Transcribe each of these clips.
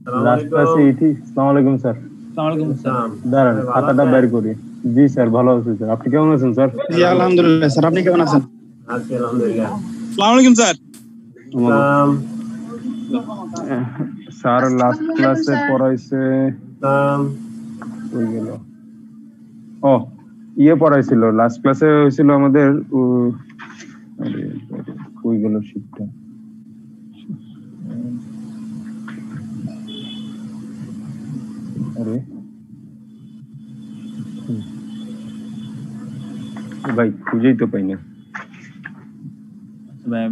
Last ক্লাসে ইতি। আসসালামু আলাইকুম স্যার। ওয়ালাইকুম আসসালাম। দাঁড়ান খাতাটা বের করি। জি স্যার ভালো আছি স্যার, আপনি কেমন আছেন স্যার? জি আলহামদুলিল্লাহ স্যার, আপনি কেমন আছেন? আছি আলহামদুলিল্লাহ। আসসালামু আলাইকুম স্যার। স্যার লাস্ট ক্লাসে পড়াইছে কই গেল? ও ইয়ে পড়াইছিল লাস্ট ক্লাসে হয়েছিল আমাদের আরে কই গেল শিটটা? আরে ভাই খুঁজেই তো পাই না। ভাই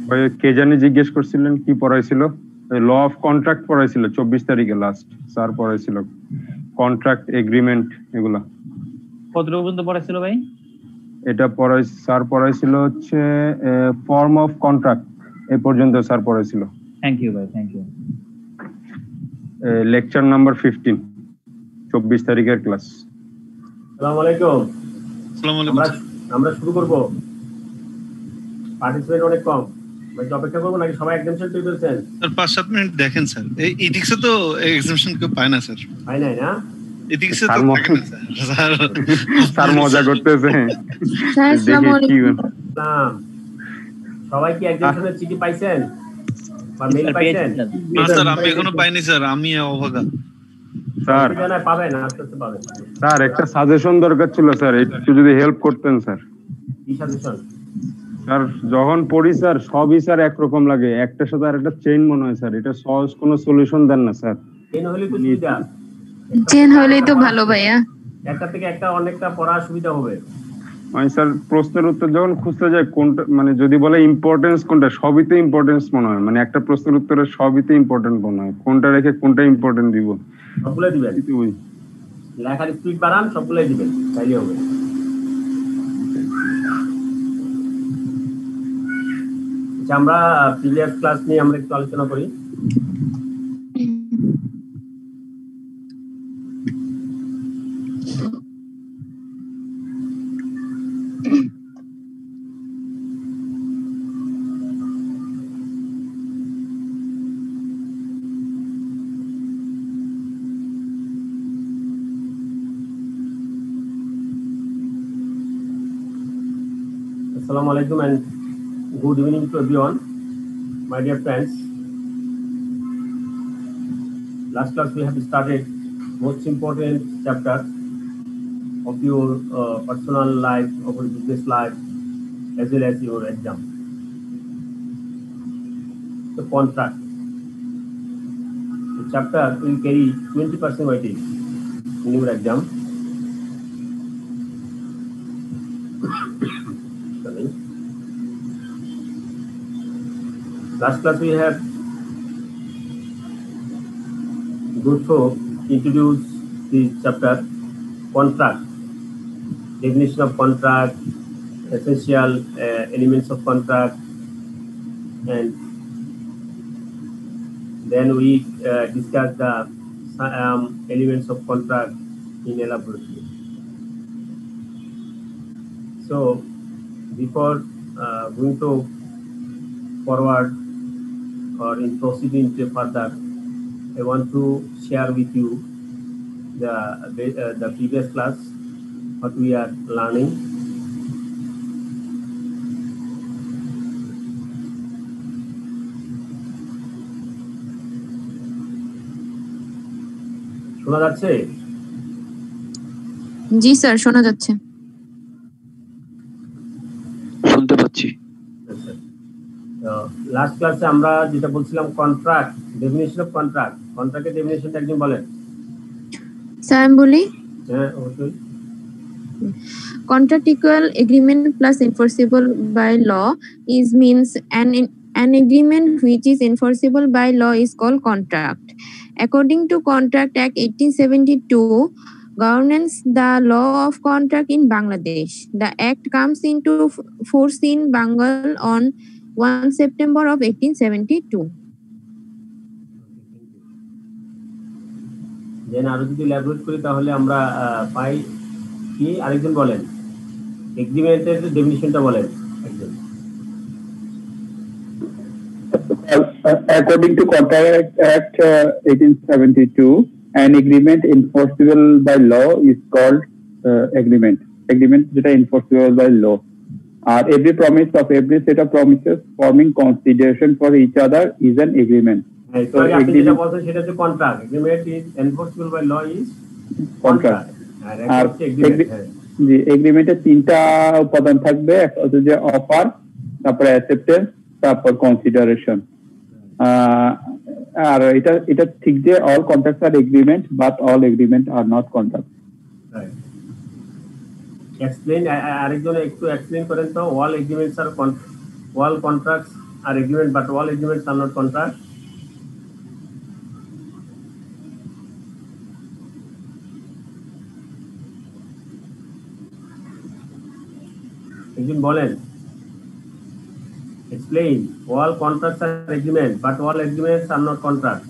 ভাই কে জানি জিজ্ঞেস করছিলেন কি পড়াইছিল? ল অফ কন্ট্রাক্ট পড়াইছিল 24 তারিখে লাস্ট স্যার পড়াইছিল, কন্ট্রাক্ট এগ্রিমেন্ট এগুলা। কতটুকু পর্যন্ত পড়াইছিল ভাই? এটা স্যার পড়াইছিল হচ্ছে ফর্ম অফ কন্ট্রাক্ট, এই পর্যন্ত স্যার পড়াইছিল। থ্যাংক ইউ ভাই, থ্যাংক ইউ। লেকচার নাম্বার 15 24 তারিখের ক্লাস। আসসালামু আলাইকুম। আসসালামু আলাইকুম। আমরা শুরু করব। পার্টিসিপেন্ট অনেক কম, ভাই অপেক্ষা করবো নাকি সবাই এক্সামশন পেয়ে ফেলছেন? স্যার 5-7 মিনিট দেখেন স্যার। এই ইডিক্সে তো এক্সামশন কেউ পায় না স্যার। পাই নাই না? ইডিক্সে তো থাকে না স্যার। স্যার মজা করতেছে। স্যার আসসালামু আলাইকুম। সবাই কি এক্সামশনের চিঠি পাইছেন বা মেইল পাইছেন? না স্যার, আমি এখনো পাইনি স্যার, আমি অভাগা। স্যার পাবেন, আস্তে আস্তে পাবেন। স্যার একটা সাজেশন দরকার ছিল স্যার, একটু যদি হেল্প করতেন স্যার। কি সাজেশন? স্যার যখন পড়ি স্যার সবই স্যার একরকম লাগে, একটার সাথে আর একটা চেইন মনে হয় স্যার, এটা সহজ কোনো সলিউশন দেন না স্যার। চেইন হলে তো সুবিধা। চেন হলেই তো ভালো ভাইয়া। একটা থেকে একটা অনেকটা পড়ার সুবিধা হবে। মানে স্যার প্রশ্নের উত্তর যখন খুঁজতে যায় কোনটা, মানে যদি বলে ইম্পর্টেন্স কোনটা, সবই তো ইম্পর্টেন্স মনে হয়, মানে একটা প্রশ্নের উত্তরে সবই তো ইম্পর্টেন্ট মনে হয়, কোনটা রেখে কোনটা ইম্পর্টেন্ট দিব? সবগুলো দিবেন, লেখার স্পিড বাড়ান, সবগুলোই দিবেন, তাইলে হবে। আমরা প্রিভিয়াস ক্লাস নিয়ে আমরা একটু আলোচনা করি। Assalamu alaikum and good evening to everyone, my dear friends. Last class we have started most important chapter of your personal life, of your business life, as well as your exam. The contract. The chapter will carry 20% weightage in your exam. Last class we have introduce the chapter contract, definition of contract, essential elements of contract, and then we discuss the elements of contract in elaborately. So before going to forward or in proceeding to further, I want to share with you the previous class, what we are learning. শোনা যাচ্ছে? জি sir শোনা যাচ্ছে। শুনতে পাচ্ছি। আচ্ছা, তো last ক্লাসে আমরা যেটা বলছিলাম কন্ট্রাক্ট, ডেফিনিশন অফ কন্ট্রাক্ট, কন্ট্রাক্টের ডেফিনিশনটা একজন বলেন। স্যার আমি বলি, হ্যাঁ অবশ্যই। contract equal agreement plus enforceable by law is means an agreement which is enforceable by law is called contract. According to Contract Act 1872 governs the law of contract in Bangladesh. The act comes into force in Bengal on 1 September of 1872. দেন আরো যদি ল্যাবরেট করি তাহলে আমরা পাই কি, আরেকজন বলেন এগ্রিমেন্টের ডেফিনিশনটা বলেন একজন। According to Contract Act 1872, an agreement enforceable by law is called agreement. Agreement যেটা enforceable by law. Every promise of every set of promises forming consideration for each other is an agreement. So আপনি যেটা বলছেন সেটা হচ্ছে contract, agreement is enforceable by law is contract. আর জি, এগ্রিমেন্টে তিনটা উপাদান থাকবে, একটা হচ্ছে যে অফার, তারপরে অ্যাকসেপ্টেন্স, তারপর কনসিডারেশন। আর এটা ঠিক যে all contracts are agreement but all agreement are not contract. Explain, আরেকজন একটু এক্সপ্লেইন করেন তো। All agreements are all contracts are agreement but all agreements are not contract. একজন বলেন, explain all contracts are agreement but all agreements are not contract.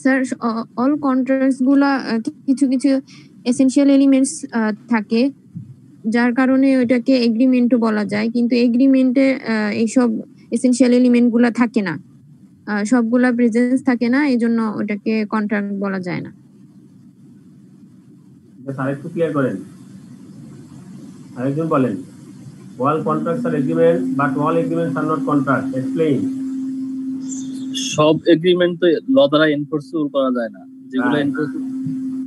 Sir all contracts গুলা কিছু কিছু essential elements থাকে, যার কারণে ওটাকে এগ্রিমেন্টও বলা যায়, কিন্তু এগ্রিমেন্টে এইসব এসেনশিয়াল এলিমেন্ট গুলা থাকে না, সবগুলা প্রেজেন্স থাকে না, এই জন্য ওটাকে কন্ট্রাক্ট বলা যায় না। আরেকটু ক্লিয়ার করেন, আরেকজন বলেন all contracts are agreements but all agreements are not contract. Explain. সব এগ্রিমেন্ট তো ল দ্বারা এনফোর্সেবল করা যায় না, যেগুলো এনফোর্সেবল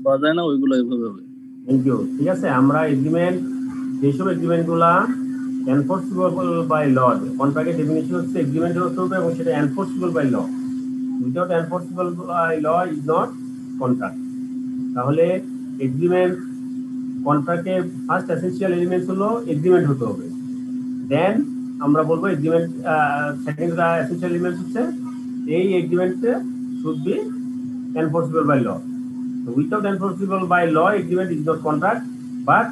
করা যায় না ওইগুলো এভাবে হবে। Thank you. ঠিক আছে, আমরা এগ্রিমেন্ট, যেসব এগ্রিমেন্ট গুলা এনফোর্সেবল বাই ল, কন্ট্রাক্টের ডেফিনিশন হচ্ছে এগ্রিমেন্ট হতে হবে এবং সেটা enforceable by law. Without enforceable by law is not contract. তাহলে এগ্রিমেন্ট, কন্ট্রাক্টের ফার্স্ট এসেনশিয়াল এলিমেন্টস হলো এগ্রিমেন্ট হতে হবে, দেন আমরা বলবো এগ্রিমেন্ট সেকেন্ড এসেনশিয়াল এলিমেন্টস হচ্ছে এই এগ্রিমেন্টে should be enforceable by law. So without enforceable by law, agreement is not contract, but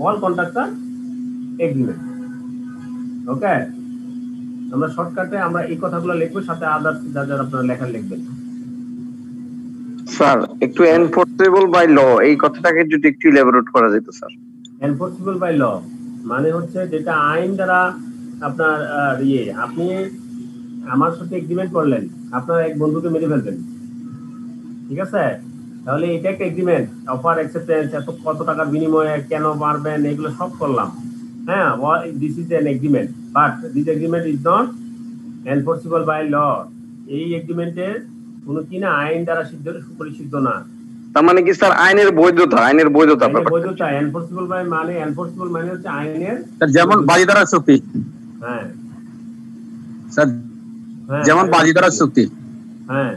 all contracts are agreement. Okay? আমরা শর্টকাটে আমরা এই কথাগুলো লিখবো, সাথে আদার্স যা যা আপনারা লেখা লিখবেন। স্যার একটু এনফোর্সেবল বাই ল এই কথাটাকে যদি একটু ইলাবোরেট করা যেত স্যার। এনফোর্সেবল বাই ল মানে হচ্ছে যেটা আইন দ্বারা আপনার আপনি আমার সাথে এগ্রিমেন্ট করলেন, আপনার এক বন্ধুকে মেরে ফেলবেন, ঠিক আছে, তাহলে এটা একটা এগ্রিমেন্ট, অফার অ্যাকসেপ্টেন্স, এত কত টাকার বিনিময়ে কেন মারবেন, এগুলো সব করলাম, হ্যাঁ, this is an agreement but this agreement is not enforceable by law. এই এগ্রিমেন্টের কোনো কিনা আইন দ্বারা সুপরিচিত না। তার মানে কি স্যার আইনের বৈধতা, বৈধতা এনফোর্সেবল বাই মানে এনফোর্সেবল মানে হচ্ছে আইনের, যেমন বাজিদারা চুক্তি। হ্যাঁ স্যার, যেমন বাজিদারা চুক্তি। হ্যাঁ,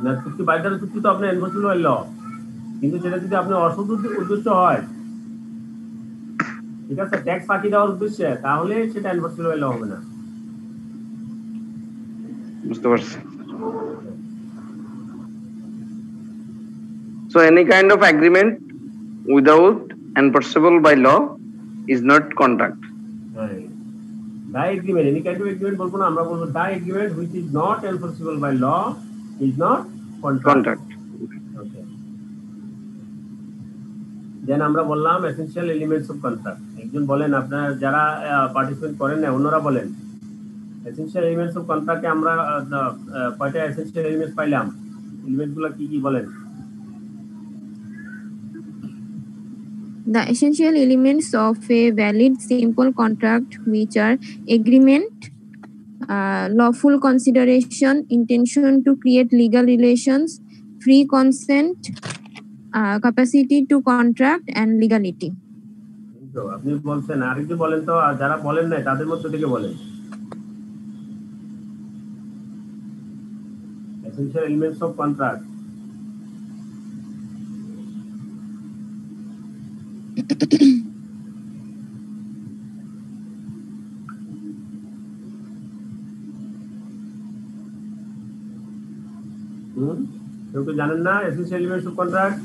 না চুক্তি, বাজিদারা চুক্তি তো আপনার এনফোর্সেবল বাই ল, কিন্তু সেটা যদি আপনি অসৎ উদ্দেশ্য হয়, ঠিক আছে, ট্যাক্স ফাঁকি দেওয়ার উদ্দেশ্যে, তাহলে সেটা এনফোর্সেবল বাই ল হবে না। বুঝতে পারছি। So any kind of agreement without enforceable by law is not contract. The agreement, any kind of agreement বলবো না, আমরা বলবো the agreement which is not enforceable by law is not contract. Okay. Then আমরা বললাম essential elements of contract. একজন বলেন, আপনারা যারা পার্টিসিপেট করেন না অন্যরা বলেন essential elements of contract এ আমরা কয়টা essential elements পাইলাম, এলিমেন্টগুলো কি কি বলেন? The essential elements of a valid simple contract, which are agreement, lawful consideration, intention to create legal relations, free consent, capacity to contract, and legality. তো আপনি বলছেন, আরেকটু বলেন তো, আর যারা বলেন নাই তাদের মধ্যে থেকে বলেন। Essential elements of contract. কেউ তো জানেন না এসেন্সিয়াল এলিমেন্টস অফ কন্ট্রাক্ট?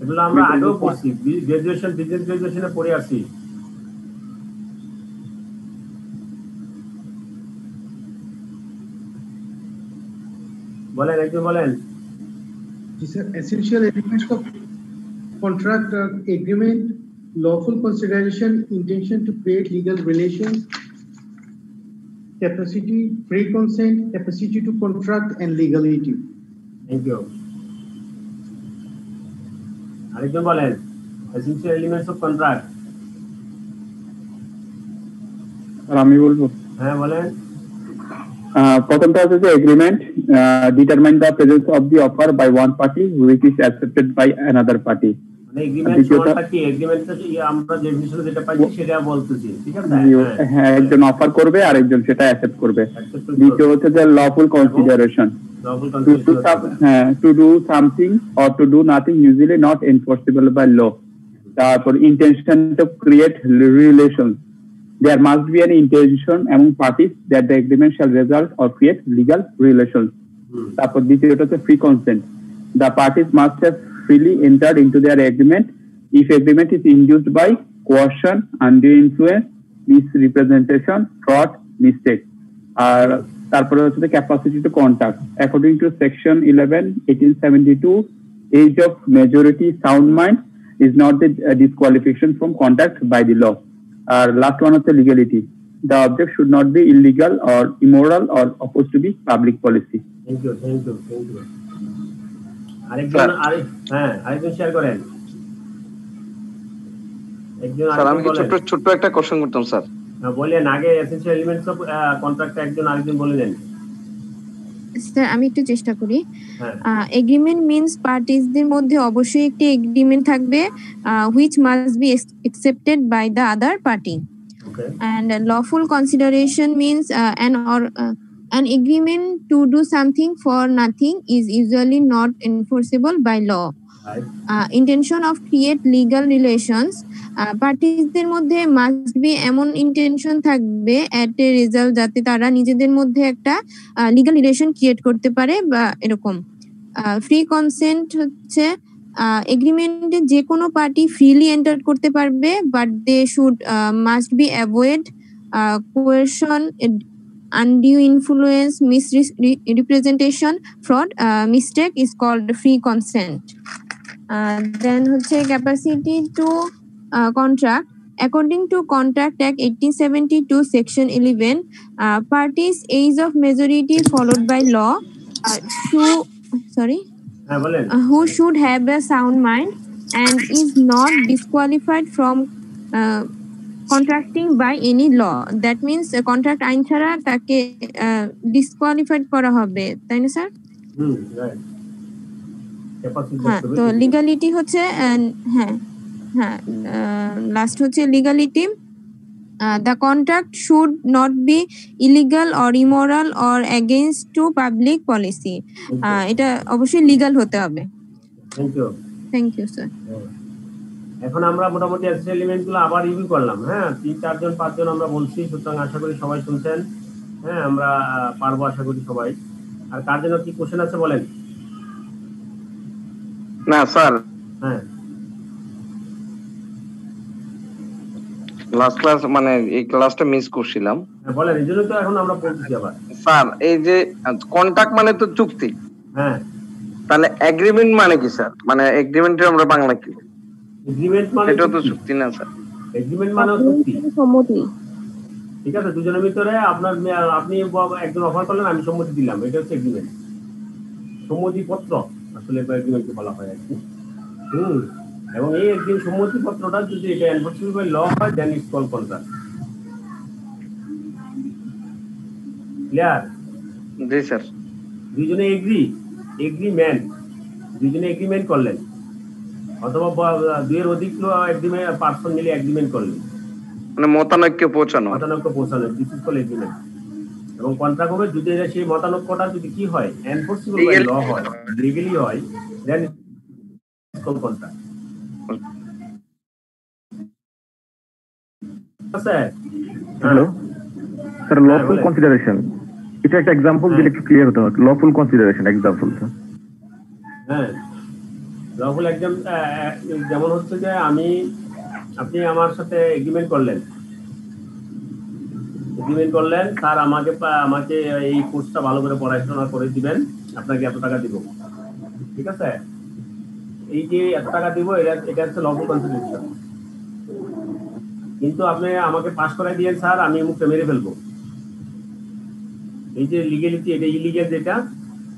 এগুলো আমরা আগেও পড়ছি, গ্রাজুয়েশন, বিজনেস গ্রাজুয়েশনে পড়ে আসছি। বলেন, একজন বলেন। These are essential elements of contract are agreement, lawful consideration, intention to create legal relations, capacity, free consent, capacity to contract, and legality. Thank you. আরেকজন বলেন essential elements of contract. আর আমি বলবো, হ্যাঁ বলেন। প্রথমটা হচ্ছে যে agreement determine the presence of the offer by one party which is accepted by another party. মানে এগ্রিমেন্ট সমানটা কি? এগ্রিমেন্টটা আমরা ডেফিনিশনে যেটা পাইছি সেটা বলতেছি, ঠিক আছে? হ্যাঁ, একজন অফার করবে আর একজন সেটা অ্যাকসেপ্ট করবে। দ্বিতীয় হচ্ছে যে lawful consideration, to do something or to do nothing usually not enforceable by law. তারপর intention to create relation, there must be an intention among parties that the agreement shall result or create legal relations. তারপর দ্বিতীয়টা হচ্ছে free consent, the parties must have freely entered into their agreement if agreement is induced by coercion, undue influence, misrepresentation, fraud, mistake. আর তারপরে হচ্ছে capacity to contract, according to section 11 1872, age of majority sound mind is not the disqualification from contract by the law. Our last one is the legality. The object should not be illegal or immoral or opposed to be public policy. Thank you. আরেকজন share করেন। Sir আমি ছোট্ট একটা question করতাম sir. বলেন, আগে essential elements of contract আরেকজন বলে দেন। স্যার আমি একটু চেষ্টা করি। এগ্রিমেন্ট মিন্স পার্টিসদের মধ্যে অবশ্যই একটি এগ্রিমেন্ট থাকবে which must be accepted by the other party. And lawful consideration means an agreement to do something for nothing is usually not enforceable by law. Intention of create legal relations, পার্টিসদের মধ্যে must be এমন intention থাকবে এট a result যাতে তারা নিজেদের মধ্যে একটা legal relation create করতে পারে বা এরকম। ফ্রি কনসেন্ট হচ্ছে এগ্রিমেন্টে যে কোনো পার্টি ফ্রিলি এন্টার করতে পারবে, but they should must be avoid coercion, undue influence, misrepresentation, fraud, mistake is called free consent. Then হচ্ছে capacity to contract. According to Contract Act 1872 Section 11, parties age of majority followed by law who should have a sound mind and is not disqualified from contracting by any law. That means contract আইন ছাড়া তাকে disqualified করা হবে, তাই না sir? হ্যাঁ, তো legality হচ্ছে লাস্ট হচ্ছে legality. The contract should not be illegal or immoral or against to public policy. এটা অবশ্যই লিগ্যাল হতে হবে। Thank you sir. এখন আমরা মোটামুটি এসেনশিয়াল এলিমেন্টগুলো আবার রিভিউ করলাম। হ্যাঁ, 3-4-5 আমরা বলছি, সুতরাং আশা করি সবাই শুনছেন। হ্যাঁ, আমরা পারবো আশা করি সবাই। আর কার জন্য কি কোশ্চেন আছে বলেন? না স্যার, হ্যাঁ লাস্ট ক্লাস মানে এই ক্লাসটা মিস করছিলাম। বলেন, এই জন্য তো এখন আমরা পড়ছি আবার। স্যার এই যে কন্ট্রাক্ট মানে তো চুক্তি, হ্যাঁ, তাহলে এগ্রিমেন্ট মানে কি স্যার? মানে এগ্রিমেন্টের আমরা বাংলা কি? এগ্রিমেন্ট মানে এটা তো চুক্তি না স্যার। এগ্রিমেন্ট মানে চুক্তি, সম্মতি। ঠিক আছে, দুজনের ভিতরে আপনি একজন অফার করলেন, আমি সম্মতি দিলাম, এটা হচ্ছে এগ্রিমেন্ট। সম্মতিপত্র আসলে এগ্রিমেন্টকে বলা হয় আর কি। এবং এই একদিন সম্মতিপত্রটা যদি এটা এনফোর্সেবল বাই ল হয় then it's call contract. Clear? জি স্যার। দুইজনে এগ্রিমেন্ট করলেন, অথবা দুইয়ের অধিক পার্সন মিলে এগ্রিমেন্ট করলেন, মানে মতানৈক্য পৌঁছানো, দিস ইজ কল এগ্রিমেন্ট। এবং কন্ট্রাক্ট হবে যদি সেই মতানৈক্যটা যদি কি হয় এনফোর্সেবল বাই ল হয়, লিগ্যালি হয়, then it's call contract. Hello sir, lawful consideration, এটা একটা এক্সাম্পল দিলে একটু ক্লিয়ার হতে হবে। Lawful consideration example sir. হ্যাঁ, লফুল একদম যেমন হচ্ছে যে আপনি আমার সাথে এগ্রিমেন্ট করলেন, স্যার আমাকে এই কোর্সটা ভালো করে পড়াশোনা করে দিবেন, আপনাকে এত টাকা দিব, ঠিক আছে? এই যে এত টাকা দিব এটা হচ্ছে লফুল কনসিডারেশন। কিন্তু আপনি আমাকে পাস করাই দিয়েন স্যার, আমি মুখটা মেরে ফেলবো, এই যে লিগ্যালিটি, এটা ইলিগ্যাল যেটা,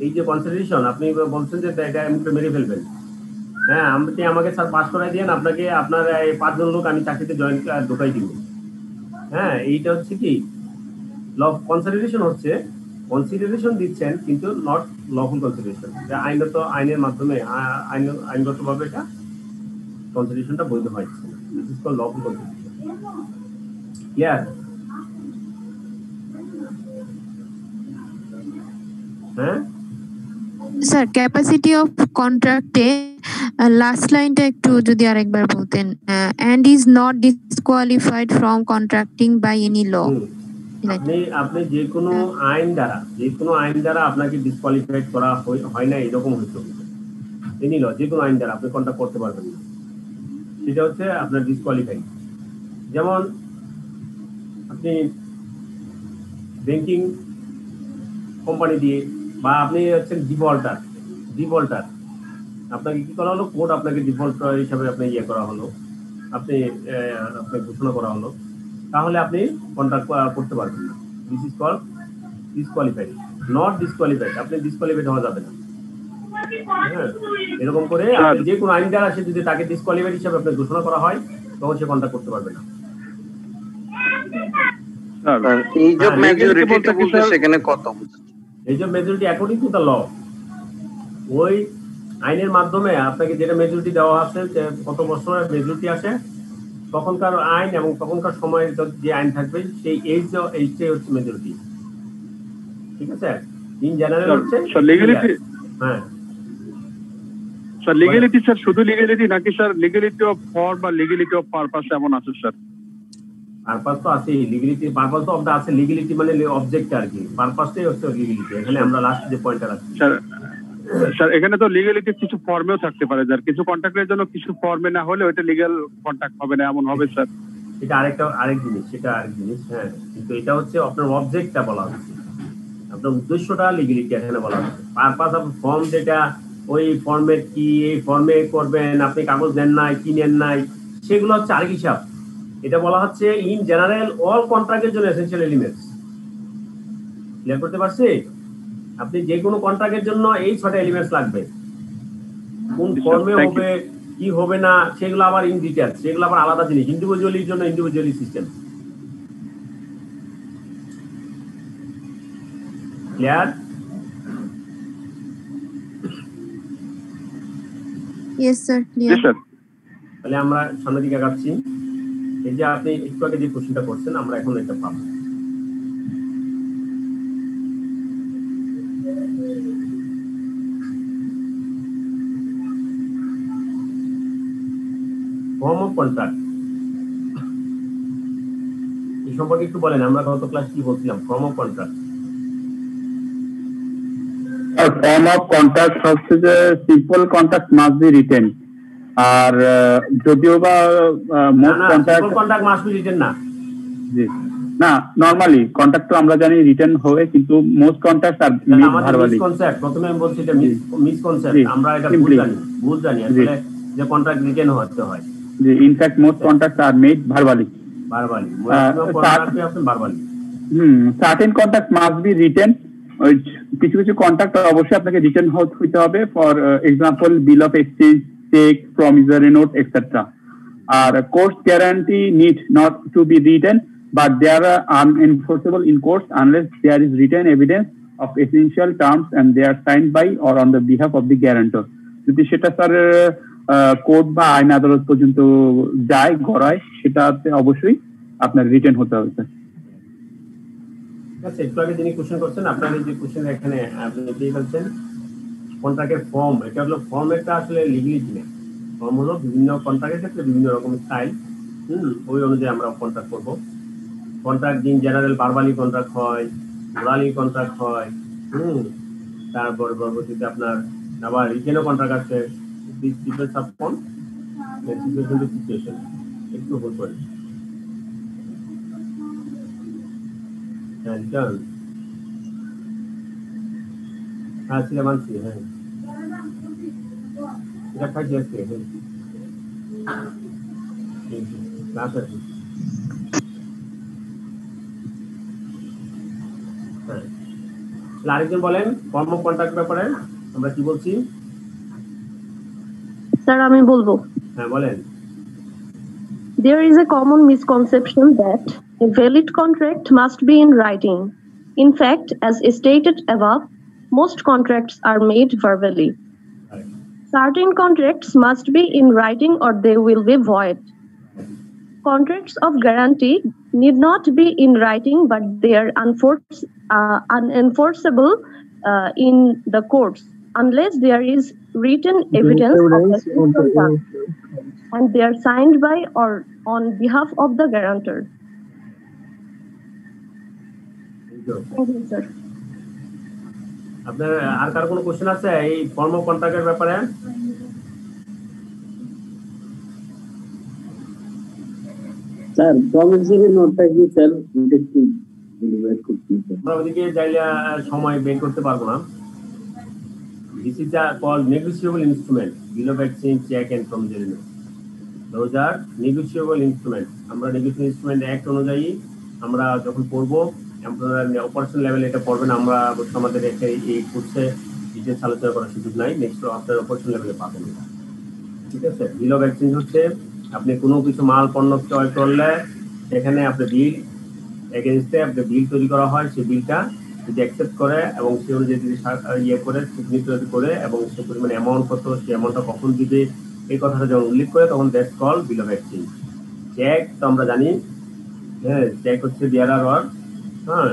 এই যে কনসিডারেশন আপনি বলছেন যে এটা মুখটা মেরে ফেলবেন। হ্যাঁ, আপনি আমাকে স্যার পাস করাই দিয়েন, আপনাকে আপনার 5 জন লোক আমি চাকরিতে জয়েন ঢোকাই দিব। হ্যাঁ, এইটা হচ্ছে কি কনসিডারেশন দিচ্ছেন, কিন্তু নট লফুল কনসিডারেশন। আইনের মাধ্যমে আইনগতভাবে এটা কনসিডারেশনটা বৈধ হয়, this is called lawful consideration. Clear? হ্যাঁ স্যার, ক্যাপাসিটি অফ কন্ট্রাক্টে লাস্ট লাইনটা একটু যদি আরেকবার বলতেন, and is not disqualified from contracting by any law. আপনি যে কোনো আইন দ্বারা আপনাকে ডিসকোয়ালিফাইড করা হয় না, এরকম হইতো এনি ল, যে কোনো আইন দ্বারা আপনি কন্ট্রাক্ট করতে পারবেন না, সেটা হচ্ছে আপনার ডিসকোয়ালিফাইড। যেমন আপনি ব্যাংকিং কোম্পানি দিয়ে, বা আপনি হচ্ছেন ডিফল্টার, আপনাকে কি করা হলো, কোর্ট আপনাকে ডিফল্টার হিসাবে আপনি করা হলো, আপনি ঘোষণা করা হলো, তাহলে আপনি কন্ট্রাক্ট করতে পারবেন না। This is called disqualified, not disqualified. আপনি ডিসকোয়ালিফাইড হওয়া যাবে না। হ্যাঁ, এরকম করে যে কোনো আইন দ্বারা সে যদি তাকে ডিসকোয়ালিফাইড হিসাবে আপনি ঘোষণা করা হয়, তখন সে কন্ট্রাক্ট করতে পারবে না। এজ অফ ম্যাচুরিটিটা বলতে সেখানে কত? Age of maturity according to the law, ওই আইনের মাধ্যমে আপনাকে যেটা মেজরিটি দেওয়া আছে, কত বছরের মেজরিটি আসে, তখনকার আইন এবং তখনকার সময়ের যে আইন থাকবে সেই এইজটাই হচ্ছে মেজরিটি। ঠিক আছে? ইন জেনারেল হচ্ছে লিগ্যালিটি। হ্যাঁ স্যার, লিগ্যালিটি স্যার শুধু লিগ্যালিটি নাকি স্যার লিগ্যালিটি অফ ফর্ম বা লিগ্যালিটি অফ পারপাস এমন আছে স্যার? পারপাস তো আছে, লিগ্যালিটি পারপাস তো অফ আছে, লিগ্যালিটি মানে অবজেক্ট আর কি, পারপাসটাই হচ্ছে লিগ্যালিটি। এখানে আমরা লাস্ট যে পয়েন্টটা রাখছি স্যার, এখানে তো লিগ্যালিটি কিছু ফর্মেও থাকতে পারে স্যার, কিছু কন্ট্রাক্টের জন্য কিছু ফর্মে না হলে ওইটা লিগ্যাল কন্ট্রাক্ট হবে না, এমন হবে স্যার? এটা আরেক জিনিস, সেটা আরেক জিনিস। হ্যাঁ, কিন্তু এটা হচ্ছে আপনার অবজেক্টটা বলা হচ্ছে, আপনার উদ্দেশ্যটা লিগ্যালিটি এখানে বলা হচ্ছে। পারপাস অফ ফর্ম যেটা, ওই ফর্মেট কি, এই ফর্মে করবেন, আপনি কাগজ নেন নাই, কি নেন নাই, সেগুলো হচ্ছে আরেক হিসাব। এটা বলা হচ্ছে ইন জেনারেল অল কন্ট্রাক্টের জন্য এসেনশিয়াল এলিমেন্টস। ক্লিয়ার করতে পারছি? আপনি যে কোনো কন্ট্রাক্টের জন্য এই 6টা এলিমেন্টস লাগবে। কোন ফর্মে হবে, কি হবে না, সেগুলো আবার ইন ডিটেইলস, সেগুলো আবার আলাদা জিনিস, ইন্ডিভিজুয়ালির জন্য individually system. Clear? Yes sir, clear. তাহলে আমরা সামনের দিকে আগাচ্ছি। এই যে আপনি একটু আগে যে কোশ্চেনটা করছেন, আমরা এখন এটা পাবো। ফর্ম অফ কন্ট্রাক্ট এই সম্পর্কে একটু বলেন। আমরা গত ক্লাস কি বলছিলাম? Form of contract, form of contract হচ্ছে যে simple contract must be written, আর যদিও বা most contract must be written না, জি না, নরমালি কন্ট্রাক্ট তো আমরা জানি রিটেন হবে, কিন্তু মোস্ট কন্ট্রাক্ট আর ভার্বালি কনসেপ্ট। প্রথমে আমি বলছি এটা মিস কনসেপ্ট, আমরা এটা ভুল জানি আসলে যে কন্ট্রাক্ট রিটেন হতে হয়। জি, in fact most contract are made verbally. Certain contract must be written. কিছু কিছু কন্ট্রাক্ট অবশ্যই আপনাকে রিটেন হইতে হবে। For example bill of exchange, check, promissory note, etc. Courts guarantee need not to be written, but they are unenforceable in courts unless there is written evidence of essential terms and they are signed by or on the behalf of the guarantor. যদি সেটা sir court বা আইন আদালত পর্যন্ত যায় গড়ায়, সেটাতে অবশ্যই আপনার রিটেন হতে হবে স্যার। আচ্ছা, একটু আগে যিনি কোশ্চেন করছেন, আপনাদের যে কোশ্চেন এখানে আপনি পেয়ে যাচ্ছেন কন্ট্রাক্টের ফর্ম, এটা হলো ফর্মেটটা আসলে লিগ্যালিটি না। ফর্ম হলো বিভিন্ন কন্ট্রাক্টের ক্ষেত্রে বিভিন্ন রকমের স্টাইল, ওই অনুযায়ী আমরা কন্ট্রাক্ট করবো। Contract in general verbally contract হয়, ওরালি কন্ট্রাক্ট হয়, তারপর পরবর্তীতে আপনার আবার রিটেনও কন্ট্রাক্ট আছে। সিচুয়েশন একটু হোল্ড করেন। হ্যাঁ চল, হ্যাঁ সেটা মানছি, হ্যাঁ এটা খাইছি আজকে, ক্লাস আছে। হ্যাঁ, আরেকজন বলেন ফর্ম অফ কন্ট্রাক্ট ব্যাপারে আমরা কি বলছি? স্যার আমি বলবো। হ্যাঁ বলেন। There is a common misconception that a valid contract must be in writing. In fact, as stated above, most contracts are made verbally. Certain contracts must be in writing or they will be void. Contracts of guarantee need not be in writing, but they are unenforceable in the courts unless there is written evidence of the contract and they are signed by or on behalf of the guarantor. Thank you, sir. আপনার আর কার কোনো question আছে এই form of কন্ট্রাক্টের ব্যাপারে? Sir promissory নোটটা কি sir একটু deliver করতে হবে? আমরা ওদিকে যাইলে সময় বের করতে পারবো না। This is called negotiable instrument, bill of exchange, check and promissory note. Those are negotiable instruments. আমরা negotiable instrument act অনুযায়ী আমরা যখন পড়বো, আপনারা অপারেশন লেভেলে এটা পড়বেন। আমরা আমাদের এই কোর্সে ডিটেইলস আলোচনা করার সুযোগ নাই, নেক্সট আপনারা অপারেশন লেভেলে পাবেন। ঠিক আছে, বিল অফ এক্সচেঞ্জ হচ্ছে আপনি কোনো কিছু মাল পণ্য ক্রয় করলে এখানে আপনি বিল এগেইনস্টে আপনি বিল তৈরি করা হয়, সেই বিলটা যদি অ্যাকসেপ্ট করে এবং সে অনুযায়ী যদি ইয়ে করে সিগনেচার করে এবং সে পরিমাণ অ্যামাউন্ট কত, সেই অ্যামাউন্টটা কখন দিবে এই কথাটা যখন উল্লেখ করে তখন that's called bill of exchange. Cheque তো আমরা জানি, হ্যাঁ চেক হচ্ছে দেয়ার অর, হ্যাঁ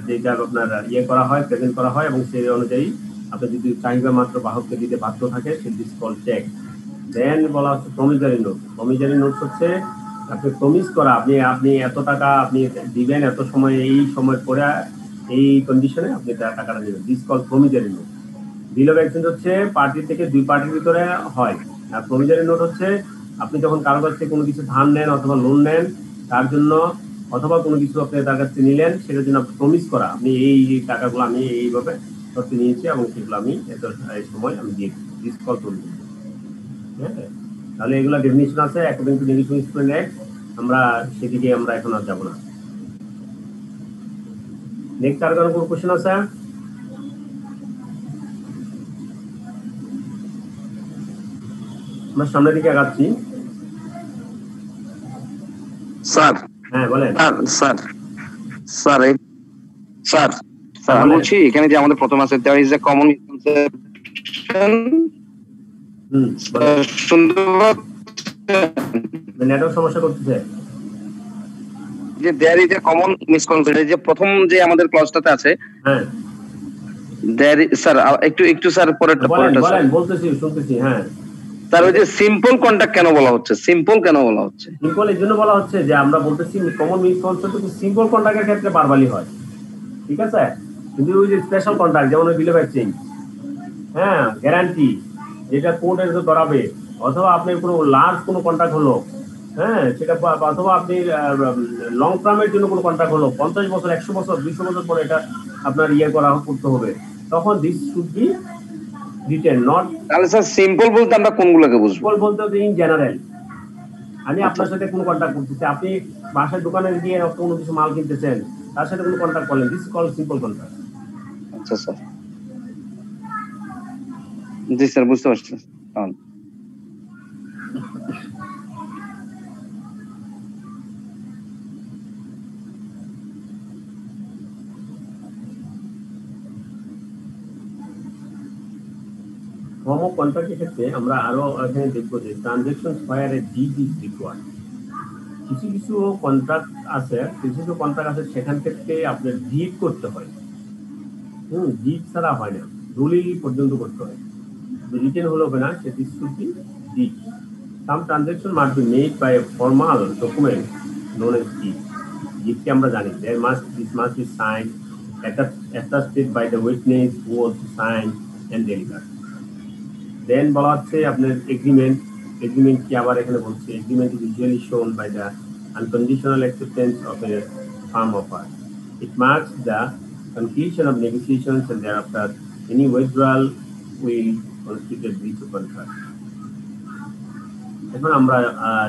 যেটা আপনার ইয়ে করা হয়, প্রেজেন্ট করা হয় এবং সেই অনুযায়ী আপনি যদি চাহিদা মাত্র বাহককে দিতে বাধ্য থাকে সে দিস কল চেক। দেন বলা হচ্ছে প্রমিসরি নোট। প্রমিসরি নোট হচ্ছে আপনি প্রমিস করা, আপনি এত টাকা আপনি দিবেন এত সময়, এই সময় পরে এই কন্ডিশনে আপনি টাকাটা দিবেন, this call promissory note. Bill of exchange হচ্ছে পার্টি থেকে দুই পার্টির ভিতরে হয়, আর প্রমিসরি নোট হচ্ছে আপনি যখন কারো কাছ থেকে কোনো কিছু ধার নেন অথবা লোন নেন তার জন্য, অথবা কোনো কিছু আপনি তার কাছ থেকে নিলেন সেটার জন্য আপনি প্রমিস করা, আপনি এই টাকাগুলো আমি এইভাবে করতে নিয়েছি এবং সেগুলো আমি এত সময় আমি দিয়ে দিস কল প্রমিসরি। হ্যাঁ, তাহলে এগুলো ডেফিনিশন আছে according to negotiable instrument act, আমরা সেদিকে আমরা এখন আর যাব না। নেক্সট আর কোনো কোশ্চেন আছে? আমরা সামনের দিকে আগাচ্ছি। স্যার হ্যাঁ বলেন। স্যার স্যার স্যার স্যার আমি বলছি এখানে যে আমাদের প্রথম আছে there is a common misconception. Network সমস্যা করতেছে যে there is a common misconception, যে প্রথম যে আমাদের ক্লজটাতে আছে। হ্যাঁ দেয়ার স্যার একটু স্যার পরেরটা বলেন বলতেছি শুনতেছি। হ্যাঁ স্যার ওই যে সিম্পল কন্ট্রাক্ট কেন বলা হচ্ছে? সিম্পল কেন বলা হচ্ছে? সিম্পল এই জন্য বলা হচ্ছে যে আমরা বলতেছি কমন মিসকনসেপশন সিম্পল কন্ট্রাক্টের ক্ষেত্রে ভার্বালি হয়, ঠিক আছে, কিন্তু ওই যে স্পেশাল কন্ট্রাক্ট যেমন বিল অফ এক্সচেঞ্জ, হ্যাঁ গ্যারান্টি যেটা কোর্টের করাবে, অথবা আপনার কোনো লার্জ কোনো কন্ট্রাক্ট হলো, হ্যাঁ সেটা, অথবা আপনি লং টার্মের জন্য কোনো কন্ট্রাক্ট হলো 50 বছর 100 বছর 200 বছর পরে এটা আপনার ইয়ে করতে হবে, তখন this should be written not. তাহলে স্যার সিম্পল বলতে আমরা কোনগুলোকে বুঝবো? সিম্পল বলতে ইন জেনারেল আমি আপনার সাথে কোনো কন্ট্রাক্ট করতেছি, আপনি বাসার দোকানে গিয়ে কোনো কিছু মাল কিনতেছেন, তার সাথে কোনো কন্ট্রাক্ট করলেন, দিস কল সিম্পল কন্ট্রাক্ট। আচ্ছা স্যার, জি স্যার বুঝতে পারছি। None. ফর্ম অফ কন্ট্রাক্টের ক্ষেত্রে আমরা আরো এখানে দেখবো যে transaction fire A did is required. কিছু কিছু কন্ট্রাক্ট আছে সেখান থেকে আপনার ডিড করতে হয়। ডিড ছাড়া হয় না, দলিল পর্যন্ত করতে হয়। রিটেন হলো না, সেটি should be deed. Some transaction must be made by a formal document known as deed. ডিডকে আমরা জানি this must be signed attested by the witness who also signed and delivered. Then বলা হচ্ছে আপনার এগ্রিমেন্ট কি আবার এখানে বলছে agreement is usually shown by the unconditional acceptance of a firm offer. It marks the conclusion of negotiations and thereafter any withdrawal will constitute a breach of contract. এখন আমরা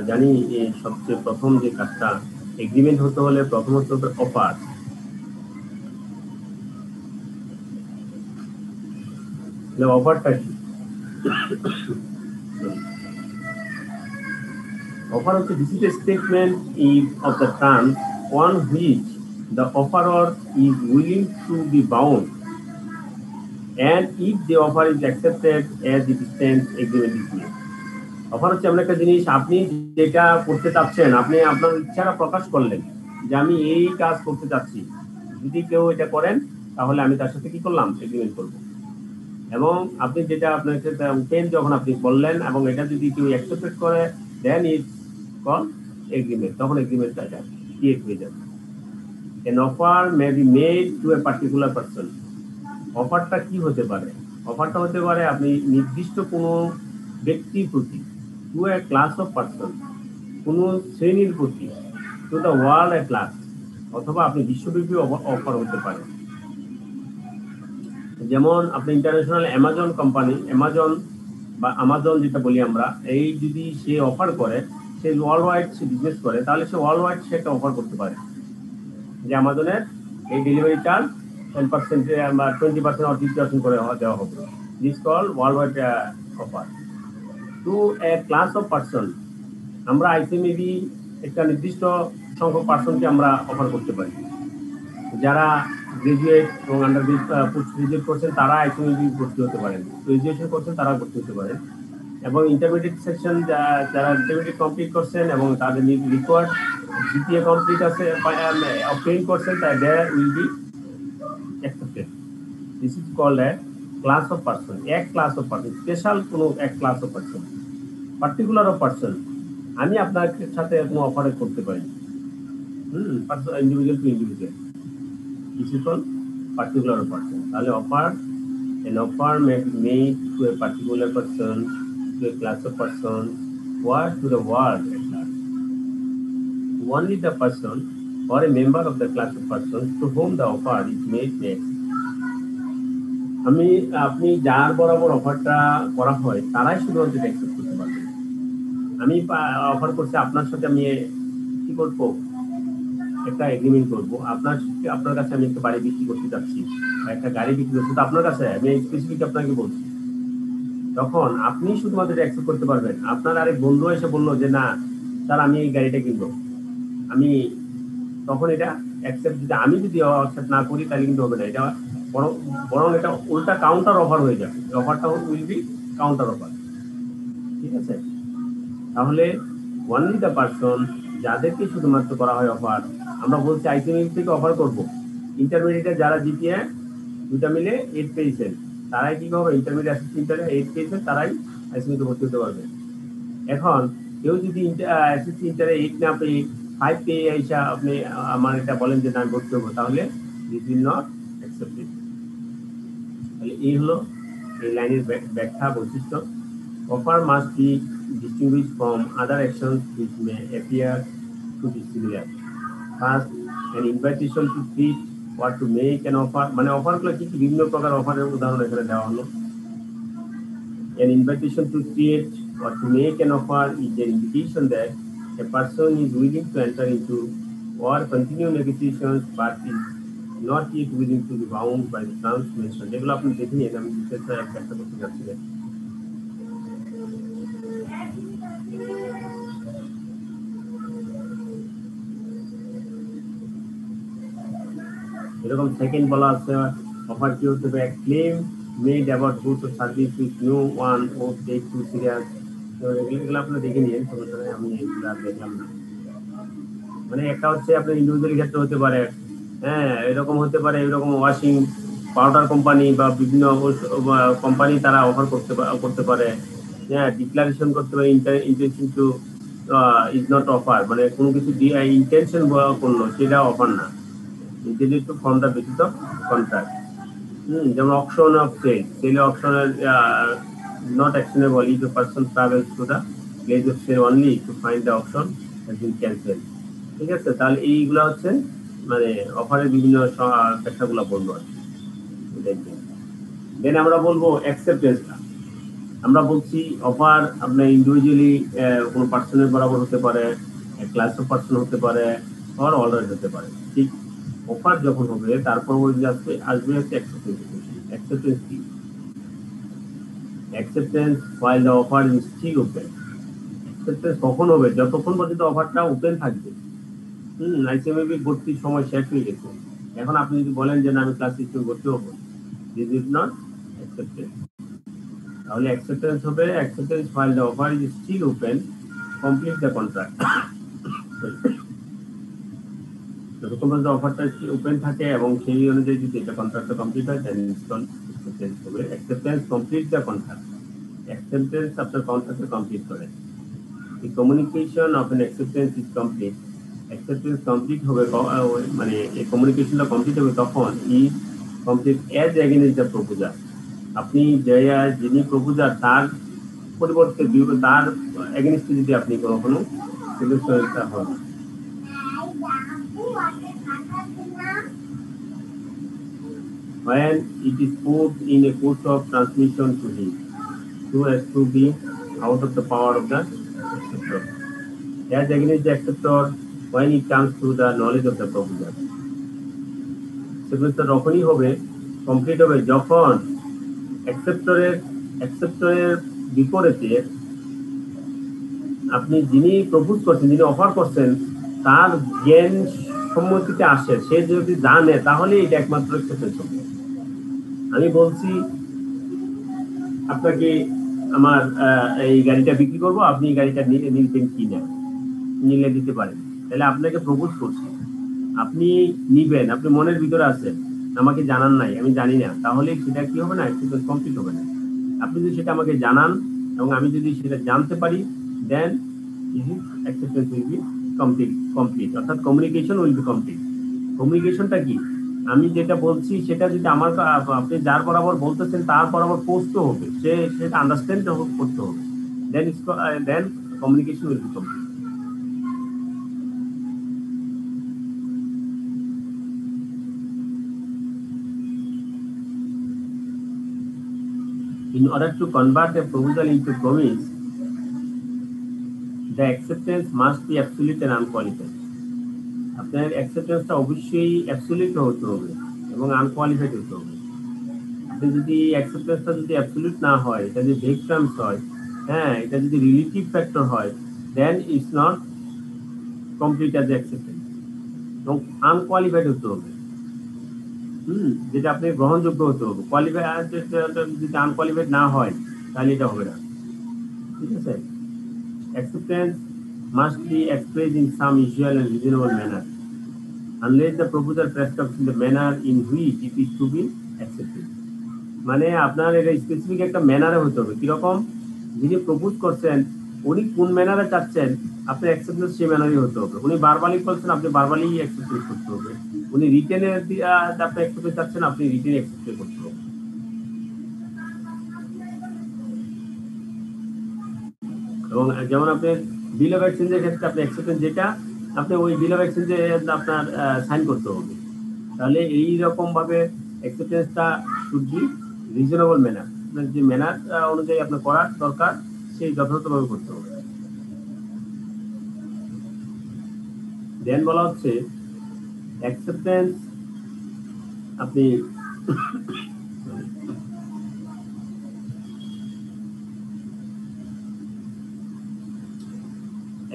জানি সবচেয়ে প্রথম যে কাজটা এগ্রিমেন্ট হতে হলে প্রথমত অফার। অফারটা কি? Offer of the this is a statement of the terms on which the offeror is willing to be bound, and if the offer is accepted as it stands, agreement is made. Offer হচ্ছে এমন একটা জিনিস, আপনি যেটা করতে চাচ্ছেন, আপনি আপনার ইচ্ছাটা প্রকাশ করলেন যে আমি এই কাজ করতে চাচ্ছি, যদি কেউ এটা করেন তাহলে আমি তার সাথে কি করলাম, এগ্রিমেন্ট করবো। এবং আপনি যেটা আপনাকে যখন আপনি বললেন এবং এটা যদি কেউ অ্যাকসেপ্ট করে দেন ইটস কল এগ্রিমেন্ট, তখন এগ্রিমেন্টটা ক্রিয়েট হয়ে যাবে। An offer may be made to a particular person. অফারটা কি হতে পারে? অফারটা হতে পারে আপনি নির্দিষ্ট কোনো ব্যক্তির প্রতি, to a class of person, কোনো শ্রেণীর প্রতি, to the world a class, অথবা আপনি বিশ্বব্যাপী অফার হতে পারে। যেমন আপনি ইন্টারন্যাশনাল অ্যামাজন কোম্পানি, আমাজন যেটা বলি আমরা, এই যদি সে অফার করে, সে ওয়ার্ল্ড ওয়াইড সে বিজনেস করে, তাহলে সে ওয়ার্ল্ড ওয়াইড সে একটা অফার করতে পারে যে আমাজনের এই ডেলিভারি চার্জ 10% বা 20% or 50% করে দেওয়া হবে। This call world wide offer. To a class of person, আমরা আইসিএমবি একটা নির্দিষ্ট সংখ্যক পার্সনকে আমরা অফার করতে পারি। যারা গ্রাজুয়েট এবং আন্ডার পোস্ট গ্রাজুয়েট করছেন তারা আইসিএমবি ভর্তি হতে পারেন, গ্রাজুয়েশন করছেন তারা ভর্তি হতে পারেন, এবং ইন্টারমিডিয়েট সেকশন যারা ইন্টারমিডিয়েট কমপ্লিট করছেন এবং তাদের রিকোয়ার্ড জিপিএ কমপ্লিট আছে অবটেইন করছেন, তাই they will be accepted. This is called a class of person. এক ক্লাস অফ পার্সন, স্পেশাল কোনো এক class of person. Particular of person, আমি আপনার সাথে কোনো অফারে করতে পারি, individual to individual. This is called particular of person. তাহলে offer, an offer may be made to a particular person, to a class of persons, or to the world at large. Only the person or a member of the class of persons to whom the offer is made next. আপনি যার বরাবর অফারটা করা হয় তারাই শুধুমাত্র accept করতে পারবে। আমি অফার করছি আপনার সাথে, আমি কি করবো, একটা এগ্রিমেন্ট করবো। আপনার কাছে আমি একটা বাড়ি বিক্রি করতে চাচ্ছি বা একটা গাড়ি বিক্রি করতে, আপনার কাছে আমি স্পেসিফিক আপনাকে বলছি, তখন আপনি শুধুমাত্র এটা অ্যাকসেপ্ট করতে পারবেন। আপনার আরেক বন্ধু এসে বললো যে না স্যার আমি এই গাড়িটা কিনবো, আমি তখন এটা অ্যাকসেপ্ট, যদি আমি যদি অ্যাকসেপ্ট না করি তাহলে কিন্তু হবে না, এটা বরং এটা উল্টা কাউন্টার অফার হয়ে যাবে। অফারটা উইল বি কাউন্টার অফার, ঠিক আছে? তাহলে ওনলি দ্য পারসন, যাদেরকে শুধুমাত্র করা হয় অফার, আমরা বলছি আইসিএমবি থেকে অফার করবো। ইন্টারমিডিয়েটে যারা জিপিএ দুটা মিলে 8 পেয়েছেন তারাই কি হবে, ইন্টারমিডিয়েট অ্যাসিস্ট্যান্টে 8 পেয়েছেন তারাই আইসিএমবিতে ভর্তি হতে পারবে। এখন কেউ যদি অ্যাসিস্ট্যান্টে 8 না পেয়ে 5 পেয়ে এসে আপনি আমার এটা বলেন যে না ভর্তি হবো, তাহলে দিস উইল নট অ্যাকসেপ্টেড। তাহলে এই হলো এই লাইনের ব্যাখ্যা বৈশিষ্ট্য। Offer must be distinguished from other actions which may appear to be similar. First, an invitation to treat or to make an offer, মানে অফারগুলো কি কি বিভিন্ন প্রকার অফারের উদাহরণ এখানে দেওয়া হলো। An invitation to treat or to make an offer is an indication that a person is willing to enter into or continue negotiations but is not yet willing to be bound by the terms mentioned. যেগুলো আপনি দেখে নিন, আমি বিশেষ একটা করতে যাচ্ছি না। এরকম সেকেন্ড বলা আছে অফার কি হতে হবে claim made about goods or service with no one ও টেক টু সিরিয়াস। তো এগুলো আপনারা দেখে নিন, সমস্যা নেই, আমি এগুলো আর দেখলাম না। মানে একটা হচ্ছে আপনার ইন্ডিভিজুয়াল ক্ষেত্রে হতে পারে, হ্যাঁ এরকম হতে পারে, এরকম ওয়াশিং পাউডার কোম্পানি বা বিভিন্ন কোম্পানি তারা অফার করতে পারে, হ্যাঁ ডিক্লারেশন করতে পারে intention to is not offer, মানে কোনো কিছু ইন্টেনশন করলো সেটা অফার না, intended to form the basis of contract. যেমন অপশন অফ সেল, সেল অপশনের not actionable if a person travels to the place of sell only to find the option has been cancel. ঠিক আছে, তাহলে এইগুলা হচ্ছে মানে অফারের বিভিন্ন ব্যাখ্যাগুলো বলবো আর কি। দেন আমরা বলবো অ্যাকসেপ্টেন্সটা। আমরা বলছি অফার আপনার ইন্ডিভিজুয়ালি কোনো পার্সনের বরাবর হতে পারে, ক্লাস অফ পার্সন হতে পারে, আর অর্ডার হতে পারে। ঠিক অফার যখন হবে তারপর আসবে হচ্ছে অ্যাকসেপ্টেন্স কি? Acceptance while the offer is still open। Acceptance কখন হবে? যতক্ষণ পর্যন্ত অফারটা ওপেন থাকবে। আইসিএমবি ভর্তির সময় শেষ হয়ে গেছে, এখন আপনি যদি বলেন যে না আমি ক্লাস সিস্টেম ভর্তি হবো, দিস ইজ নট অ্যাকসেপ্টেন্স। তাহলে অ্যাকসেপ্টেন্স হবে acceptance while the offer is still open, complete the contract। যতক্ষণ পর্যন্ত অফারটা ওপেন থাকে এবং সেই অনুযায়ী যদি এটা কন্ট্রাক্টটা কমপ্লিট হয় দেন অ্যাকসেপ্টেন্স হবে। Acceptance complete the contract. Acceptance আপনার কন্ট্রাক্টে কমপ্লিট করে। The communication of an acceptance is complete। Acceptance complete হবে মানে এই কমিউনিকেশনটা কমপ্লিট হবে তখন is complete as against the proposer. আপনি যিনি প্রপোজার তার পরিবর্তে তার এগেইনস্টে যদি আপনি কোনো সিলেকশনটা হন। When it is put in a course of transmission to him, so as to be out of the power of the acceptor, as against the acceptor when it comes to the knowledge of the proposer। সেগুলো তখনই হবে complete হবে যখন অ্যাকসেপ্টরের বিপরীতে আপনি যিনি propose করছেন, যিনি অফার করছেন, তার জ্ঞান সম্মতিতে আসে, সে যদি জানে তাহলে এটা একমাত্র অ্যাকসেপ্টেন্স হবে। আমি বলছি আপনাকে আমার এই গাড়িটা বিক্রি করবো, আপনি এই গাড়িটা নিতেন কি না, নিলে দিতে পারেন, তাহলে আপনাকে প্রপোজ করছি, আপনি নিবেন, আপনি মনের ভিতরে আছেন, আমাকে জানান নাই, আমি জানি না, তাহলে সেটা কি হবে না, অ্যাকসেপ্টেন্স কমপ্লিট হবে না। আপনি যদি সেটা আমাকে জানান এবং আমি যদি সেটা জানতে পারি দেন অ্যাকসেপ্টেন্স উইল বি কমপ্লিট, অর্থাৎ কমিউনিকেশন উইল বি কমপ্লিট। কমিউনিকেশনটা কি? আমি যেটা বলছি সেটা যদি আমার আপনি যার বরাবর বলতেছেন তার বরাবর পৌঁছতে হবে, সেটা আন্ডারস্ট্যান্ড করতে হবে, then communication will be complete. In order to convert a proposal into promise, the acceptance must be absolute and unqualified। আপনার অ্যাকসেপ্টেন্সটা অবশ্যই অ্যাবসলিউট হতে হবে এবং আনকোয়ালিফাইড হতে হবে। আপনি যদি অ্যাকসেপ্টেন্সটা যদি অ্যাবসলিউট না হয়, এটা যদি ভেগ টার্মস হয়, হ্যাঁ এটা যদি রিলেটিভ ফ্যাক্টর হয়, then it's not complete as acceptance. এবং আনকোয়ালিফাইড হতে হবে, যেটা আপনি গ্রহণযোগ্য হতে হবে। কোয়ালিফাইড যদি আনকোয়ালিফাইড না হয় তাহলে এটা হবে না। ঠিক আছে, acceptance must be expressed in some usual and reasonable manner unless the proposer prescribes in the manner in which it is to be accepted। মানে আপনার এটা স্পেসিফিক একটা ম্যানারে হতে হবে। কিরকম? যিনি প্রপোজ করছেন উনি কোন ম্যানারে চাচ্ছেন, আপনার অ্যাকসেপ্টেন্স সেই ম্যানারই হতে হবে। উনি বারবালি বলছেন, আপনি বারবালি অ্যাকসেপ্টেন্স করতে হবে। উনি রিটেনে আপনি অ্যাকসেপ্টেন্স চাচ্ছেন, আপনি রিটেনে অ্যাকসেপ্ট করতে হবে। এবং যেমন আপনি বিল অফ এক্সচেঞ্জের ক্ষেত্রে আপনি অ্যাকসেপ্টেন্স যেটা আপনি ওই বিল অফ এক্সচেঞ্জে আপনার সাইন করতে হবে। তাহলে এই রকম ভাবে অ্যাকসেপ্টেন্সটা শুড বি রিজনেবল ম্যানার, যে ম্যানার অনুযায়ী আপনার করার দরকার সেই যথাযথভাবে করতে হবে। দেন বলা হচ্ছে অ্যাকসেপ্টেন্স আপনি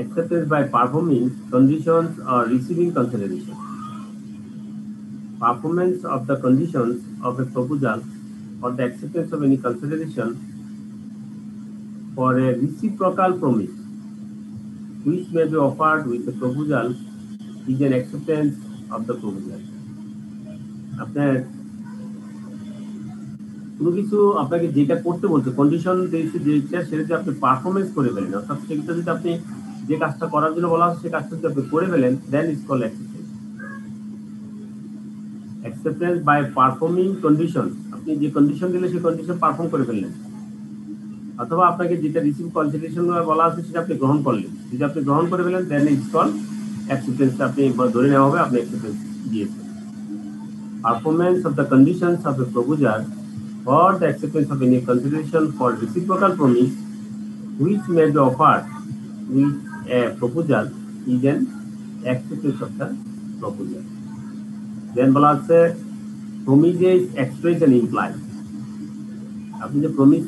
acceptance by performing conditions or receiving consideration। performance of the conditions of a proposal or the acceptance of any consideration for a reciprocal promise which may be offered with the proposal is an acceptance of the proposal. আপনার কোনো কিছু আপনাকে যেটা করতে বলছে condition যেটা সেটা যদি আপনি পারফরমেন্স করে ফেলেন, অর্থাৎ সেটা যদি আপনি যে কাজটা করার জন্য বলা হচ্ছে সেই কাজটা যদি আপনি করে ফেলেন, then is called acceptance. Acceptance by performing condition, আপনি যে কন্ডিশন দিলে সেই কন্ডিশন পারফর্ম করে ফেললেন, অথবা আপনাকে যেটা রিসিভ কনসিডারেশন বলা আছে সেটা আপনি গ্রহণ করলেন, যদি আপনি গ্রহণ করে ফেলেন দেন ইজ কল্ড অ্যাকসেপ্টেন্স। আপনি ধরে নেওয়া হবে আপনি অ্যাকসেপ্টেন্স দিয়েছেন। Performance of the conditions of A proposal or the acceptance of any consideration for reciprocal promise which may be offered with a proposal is an acceptance of the proposal. Then বলা আছে promises express and imply. আপনি যে promise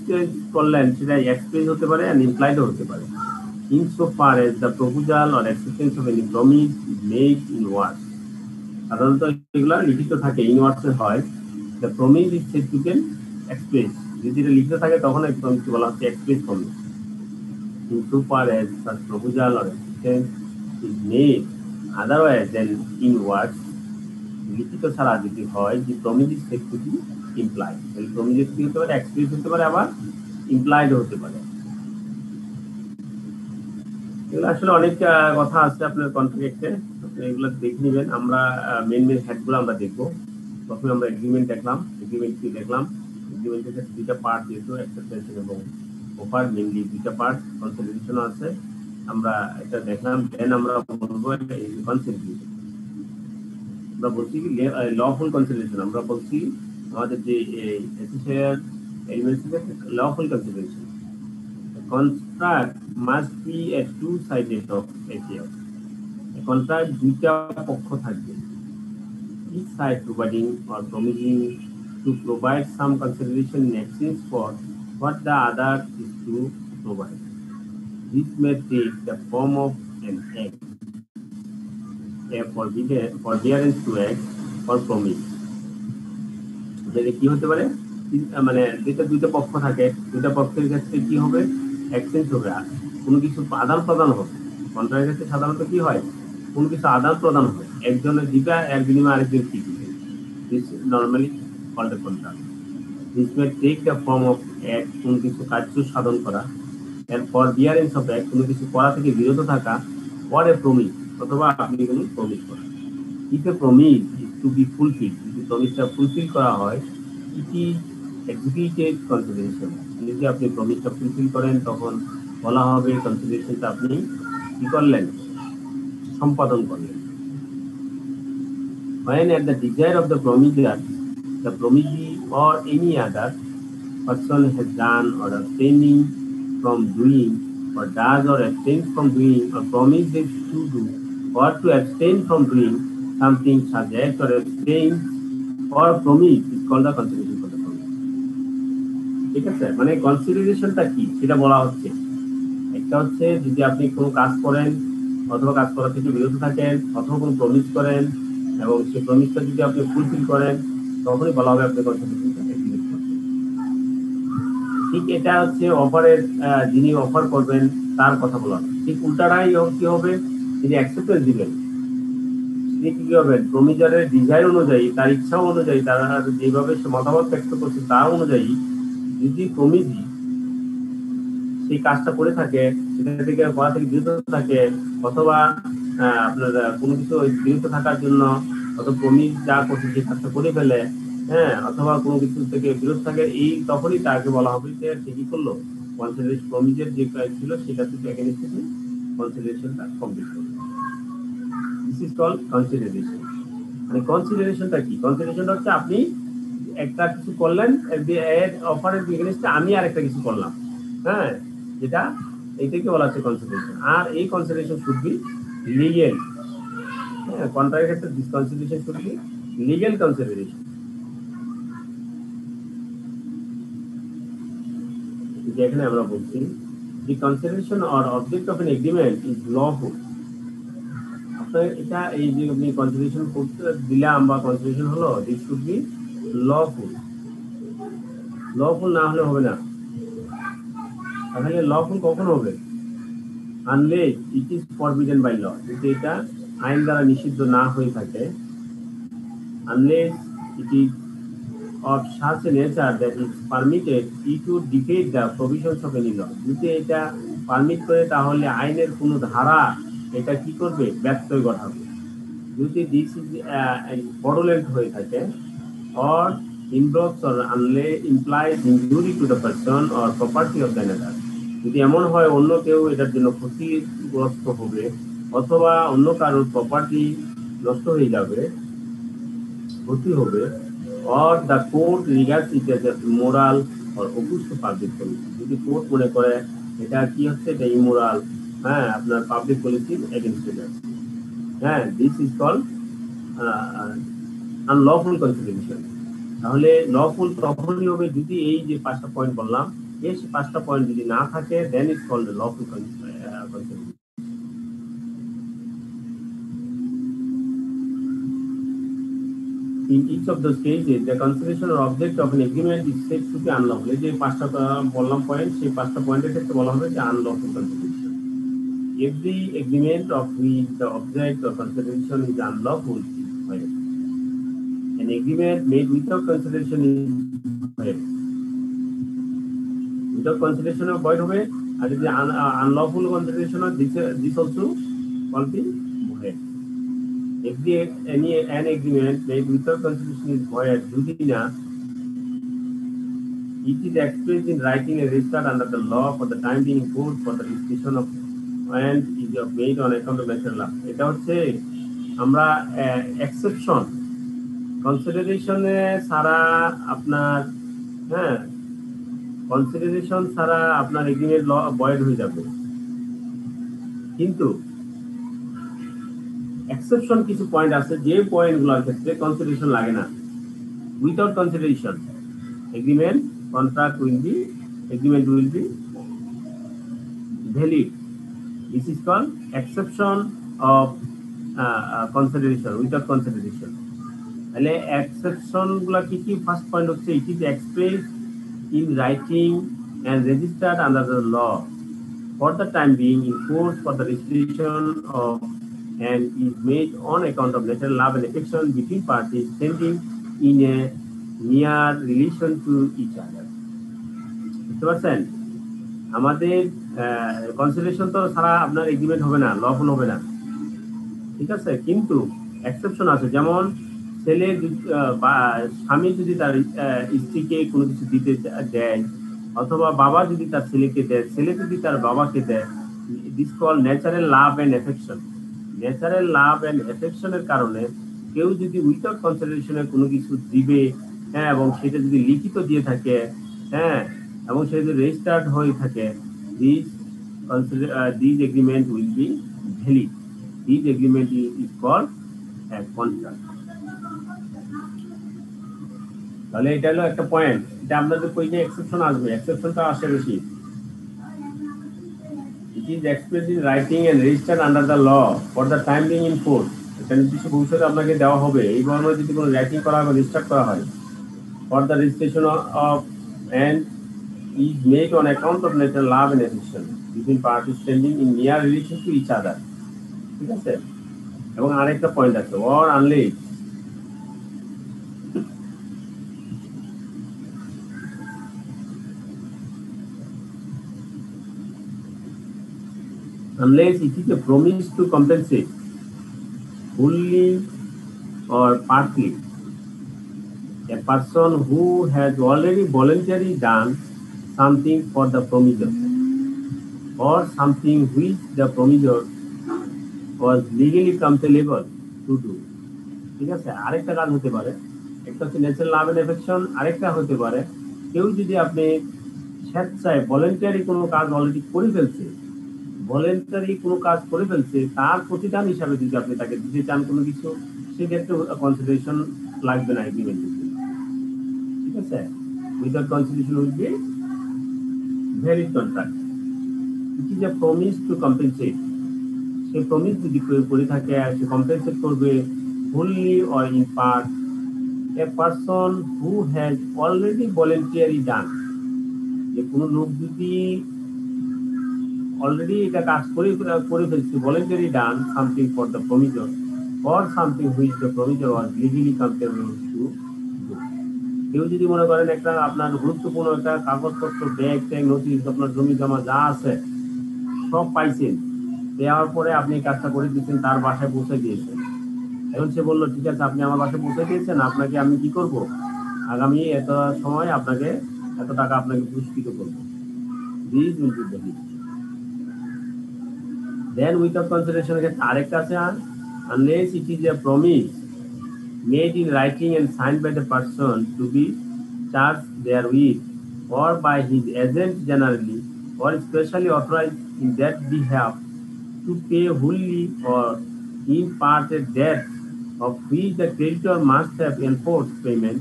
করলেন সেটা express হতে পারে and implied হতে পারে। Insofar as the proposal or acceptance of any promise is made in words. সাধারণত এগুলা লিখিত থাকে, ইন ওয়ার্ডস হয়। The promise is said to be express, যদি এটা লিখিত থাকে তখন একদম কি বলা হচ্ছে express promise. Insofar as such proposal or acceptance is made otherwise than in words, লিখিত ছাড়া যদি হয় যে promise is said to be implied, এই প্রমিস কি হতে পারে এক্সপ্রেস হতে পারে আবার ইমপ্লাইড হতে পারে। এগুলো আসলে অনেক কথা আছে আপনার কন্ট্রাক্টে, আপনি এগুলো দেখে নেবেন। আমরা মেন হেডগুলো আমরা দেখবো। প্রথমে আমরা এগ্রিমেন্ট দেখলাম, এগ্রিমেন্ট কি দেখলাম, এগ্রিমেন্টের দুইটা পার্ট যেহেতু অ্যাকসেপ্টেন্স এবং অফার, মেইনলি দুইটা পার্ট, কনসিডারেশন আছে, আমরা এটা দেখলাম। দেন আমরা বলবো কনসিডারেশন, আমরা বলছি কি লফুল কনসিডারেশন, আমরা বলছি আমাদের যে এসোসিয়েট এলিমেন্টস আছে lawful consideration. Contract must be a two sided of affair, contract দুইটা পক্ষ থাকবে, each side providing or promising to provide some consideration in exchange for what the other is to provide. This may take the form of an act, a forbearance to act, or promise. যেটা কি হতে পারে, মানে যেটা দুইটা পক্ষ থাকে, দুইটা পক্ষের ক্ষেত্রে কি হবে, এক্সচেঞ্জ হবে, কোনো কিছু আদান প্রদান হবে। কন্ট্রাক্টের ক্ষেত্রে সাধারণত কি হয়, কোনো কিছু আদান প্রদান হয়, একজনের দিকে এক বিনিময়ে আরেকজন কি দিবে। This is normally called a contract. This may take the form of act, কোনো কিছু কার্য সাধন করা, and forbearance of act, কোনো কিছু করা থেকে বিরত থাকা, or a promise, অথবা আপনি কোনো প্রমিস করা। If a promise is to be fulfilled, যদি প্রমিসটা ফুলফিল করা হয়, it is executed consideration. যদি আপনি প্রমিসটা ফুলফিল করেন তখন বলা হবে কনসিডারেশনটা আপনি কি করলেন, সম্পাদন করলেন। When at the desire of the promiser, the promisee or any other person has done or abstaining from doing, or does or abstains from doing, or promises to do or to abstain from doing something subject or abstain or promise is called the consideration for the promise. ঠিক আছে, মানে কনসিডারেশনটা কি সেটা বলা হচ্ছে। একটা হচ্ছে যদি আপনি কোনো কাজ করেন অথবা কাজ করা থেকে বিরত থাকেন, অথবা কোনো প্রমিস করেন এবং সেই প্রমিসটা যদি আপনি ফুলফিল করেন তখনই বলা হবে আপনি কনসিডারেশনটা এক্সিকিউট করছেন। ঠিক এটা হচ্ছে অফারের, যিনি অফার করবেন তার কথা বলা। ঠিক উল্টাটাই কি হবে, যিনি অ্যাকসেপ্টেন্স দিবেন তিনি কি হবে, প্রমিজারের ডিজাইন অনুযায়ী, তার ইচ্ছা অনুযায়ী, তারা যেভাবে মতামত ব্যক্ত করছে তার অনুযায়ী যদি প্রমিজি সেই কাজটা করে থাকে, সেটা থেকে করা থেকে বিরত থাকে, অথবা আপনার কোনো কিছু বিরত থাকার জন্য অথবা প্রমিস যা করছে সেই কাজটা করে ফেলে, হ্যাঁ, অথবা কোনো কিছু থেকে বিরত থাকে, এই তখনই তাকে বলা হবে যে ঠিকই করলো, কনসিডারেশন প্রমিজের যে কাজ ছিল সেটা থেকে এগেইনস্ট থেকে কনসিডারেশনটা কমপ্লিট করবে। This is called consideration. মানে কনসিডারেশনটা কি, কনসিডারেশনটা হচ্ছে আপনি একটা কিছু করলেন, অফারের এগেইনস্টে আমি আর একটা কিছু করলাম, হ্যাঁ, যেটা এইটাকে বলা হচ্ছে কনসিডারেশন। আর এই কনসিডারেশন শুড বি লিগ্যাল, হ্যাঁ, কন্ট্রাক্টের ক্ষেত্রে this consideration should be legal consideration. যেখানে আমরা বলছি the consideration or object of an agreement is lawful. আপনার এটা এই যে আপনি কনসিডারেশন করতে দিলাম বা কনসিডারেশন হলো, this should be lawful. Lawful না হলে হবে না। তাহলে লফুল কখন হবে? Unless it is forbidden by law, যদি এটা আইন দ্বারা নিষিদ্ধ না হয়ে থাকে, unless it is of such a nature that is permitted it to defeat the provisions of any law. যদি এটা পারমিট করে তাহলে আইনের কোনো ধারা এটা কি করবে? ব্যত্যয় ঘটাবে। যদি দিস ইজ ফ্রডুলেন্ট হয়ে থাকে or involves or implies injury to the person or property of the another, যদি এমন হয় অন্য কেউ এটার জন্য ক্ষতিগ্রস্ত হবে অথবা অন্য কারোর প্রপার্টি নষ্ট হয়ে যাবে, ক্ষতি হবে, or the court regards it as a immoral or opposed to public policy, যদি কোর্ট মনে করে এটা কি হচ্ছে, এটা ইমোরাল, হ্যাঁ, আপনার পাবলিক পলিসি এগেইনস্ট এটা, হ্যাঁ, this is called unlawful consideration. তাহলে লফুল তখনই হবে যদি এই যে 5টা পয়েন্ট বললাম, এই 5টা পয়েন্ট যদি না থাকে, then it's called lawful consideration. In each of those cases, the consideration or object of an agreement is said to be unlawful. এই যে 5টা বললাম পয়েন্ট, সেই 5টা পয়েন্টের ক্ষেত্রে বলা হবে যে unlawful consideration. If the agreement of which the object or consideration is unlawful is void, an agreement made without consideration is void. Without consideration of void হবে, আর যদি unlawful consideration of this also will be void. If an agreement made without consideration is void, যদি না it is expressed in writing and registered under the law for the time being good for the restriction of and is made on account of natural law, এটা হচ্ছে আমরা exception কনসিডারেশনে ছাড়া আপনার, হ্যাঁ, consideration ছাড়া আপনার এগ্রিমেন্ট ল ভয়েড হয়ে যাবে, কিন্তু এক্সেপশন কিছু পয়েন্ট আছে যে পয়েন্টগুলোর ক্ষেত্রে কনসিডারেশন লাগে না। Without consideration agreement contract will be valid. This is called exception of consideration, without consideration. তাহলে এক্সেপশন গুলা কি কি? ফার্স্ট পয়েন্ট হচ্ছে it is express in writing and registered under the law for the time being in force for the restriction of and is made on account of natural love and affection between parties standing in a near relation to each other. বুঝতে পারছেন? আমাদের consideration তো ছাড়া আপনার agreement হবে না, lawful হবে না, ঠিক আছে? কিন্তু এক্সেপশন আছে, যেমন ছেলে বা স্বামী যদি তার স্ত্রীকে কোনো কিছু দিতে দেয়, অথবা বাবা যদি তার ছেলেকে দেয়, ছেলে যদি তার বাবাকে দেয়, this call natural love and affection. Natural love and এফেকশনের কারণে কেউ যদি উইথাউট কনসিডারেশনে কোনো কিছু দিবে, হ্যাঁ, এবং সেটা যদি লিখিত দিয়ে থাকে, হ্যাঁ, এবং সেটা যদি রেজিস্টার্ড হয়ে থাকে, this agreement will be valid. This agreement is called contract. তাহলে এটা হলো একটা পয়েন্ট, এটা আপনাদের কইতে এক্সেপশন আসবে, এক্সেপশনটা আসে বেশি। It is expressed in writing and registered under the law for the time being in force. এটা নির্দিষ্ট ভবিষ্যতে আপনাকে দেওয়া হবে, এই ধরনের যদি কোনো রাইটিং করা হয়, রেজিস্টার করা হয়, for the registration of and is made on account of natural love and affection between parties standing in near relation to each other, ঠিক আছে? এবং আরেকটা পয়েন্ট আছে, or unless it is a promise to compensate fully or partly a person who has already voluntarily done something for the promisor or something which the promisor was legally compellable to do, ঠিক আছে? আরেকটা কাজ হতে পারে, একটা হচ্ছে natural love and affection, আরেকটা হতে পারে কেউ যদি আপনি স্বেচ্ছায় ভলেন্টারি কোনো কাজ অলরেডি করে ফেলছে, ভলেন্টারি কোনো কাজ করে ফেলছে, তার প্রতিদান হিসাবে যদি আপনি তাকে দিতে চান কোনো কিছু, সেক্ষেত্রে কনসিডারেশন লাগবে না এগ্রিমেন্টে, ঠিক আছে? Without consideration will be valid contract. It is a promise to compensate, সে প্রমিস যদি করে থাকে সে কম্পেনসেট করবে fully or in part a person who has already voluntarily done. যে কোনো লোক যদি অলরেডি এটা কাজ করে ফেলছে, voluntary done something for the promisor or something which the provider was legally compelled to do. কেউ যদি মনে করেন একটা আপনার গুরুত্বপূর্ণ একটা কাগজপত্র ব্যাগ ট্যাগ নোটিশ আপনার জমি জমা যা আছে সব পাইছেন, দেওয়ার পরে আপনি কাজটা করে দিচ্ছেন, তার বাসায় পৌঁছে দিয়েছেন। এখন সে বললো ঠিক আছে আপনি আমার বাসায় পৌঁছে দিয়েছেন, আপনাকে আমি কি করব, আগামী এত সময় আপনাকে এত টাকা আপনাকে পুরস্কৃত করবো। This will be valid. Then without consideration আরেকটা আছে, unless it is a promise made in writing and signed by the person to be charged therewith or by his agent generally or specially authorized in that behalf to pay wholly or in part a debt of which the creditor must have enforced payment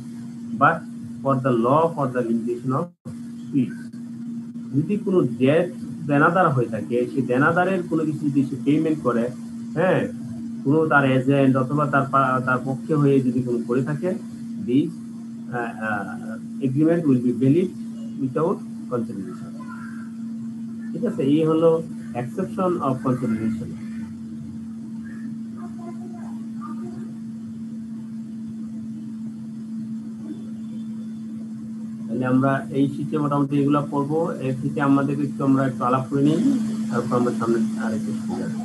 but for the law for the limitation of fees. যদি কোনো date দেনাদার হয়ে থাকে, সে দেনাদারের কোনো কিছু যদি সে payment করে, হ্যাঁ, কোনো তার এজেন্ট অথবা তার পক্ষে হয়ে যদি কোনো করে থাকে, this agreement will be valid without consideration. ঠিক আছে, এই হলো এক্সেপশন অফ কনসিডারেশন। তাহলে আমরা এই শীটে মোটামুটি এগুলো পড়বো। এই শীটে আমাদের আমরা একটু আলাপ করে নিই, তারপর আমরা সামনে আরেকটু শিখে যাবো।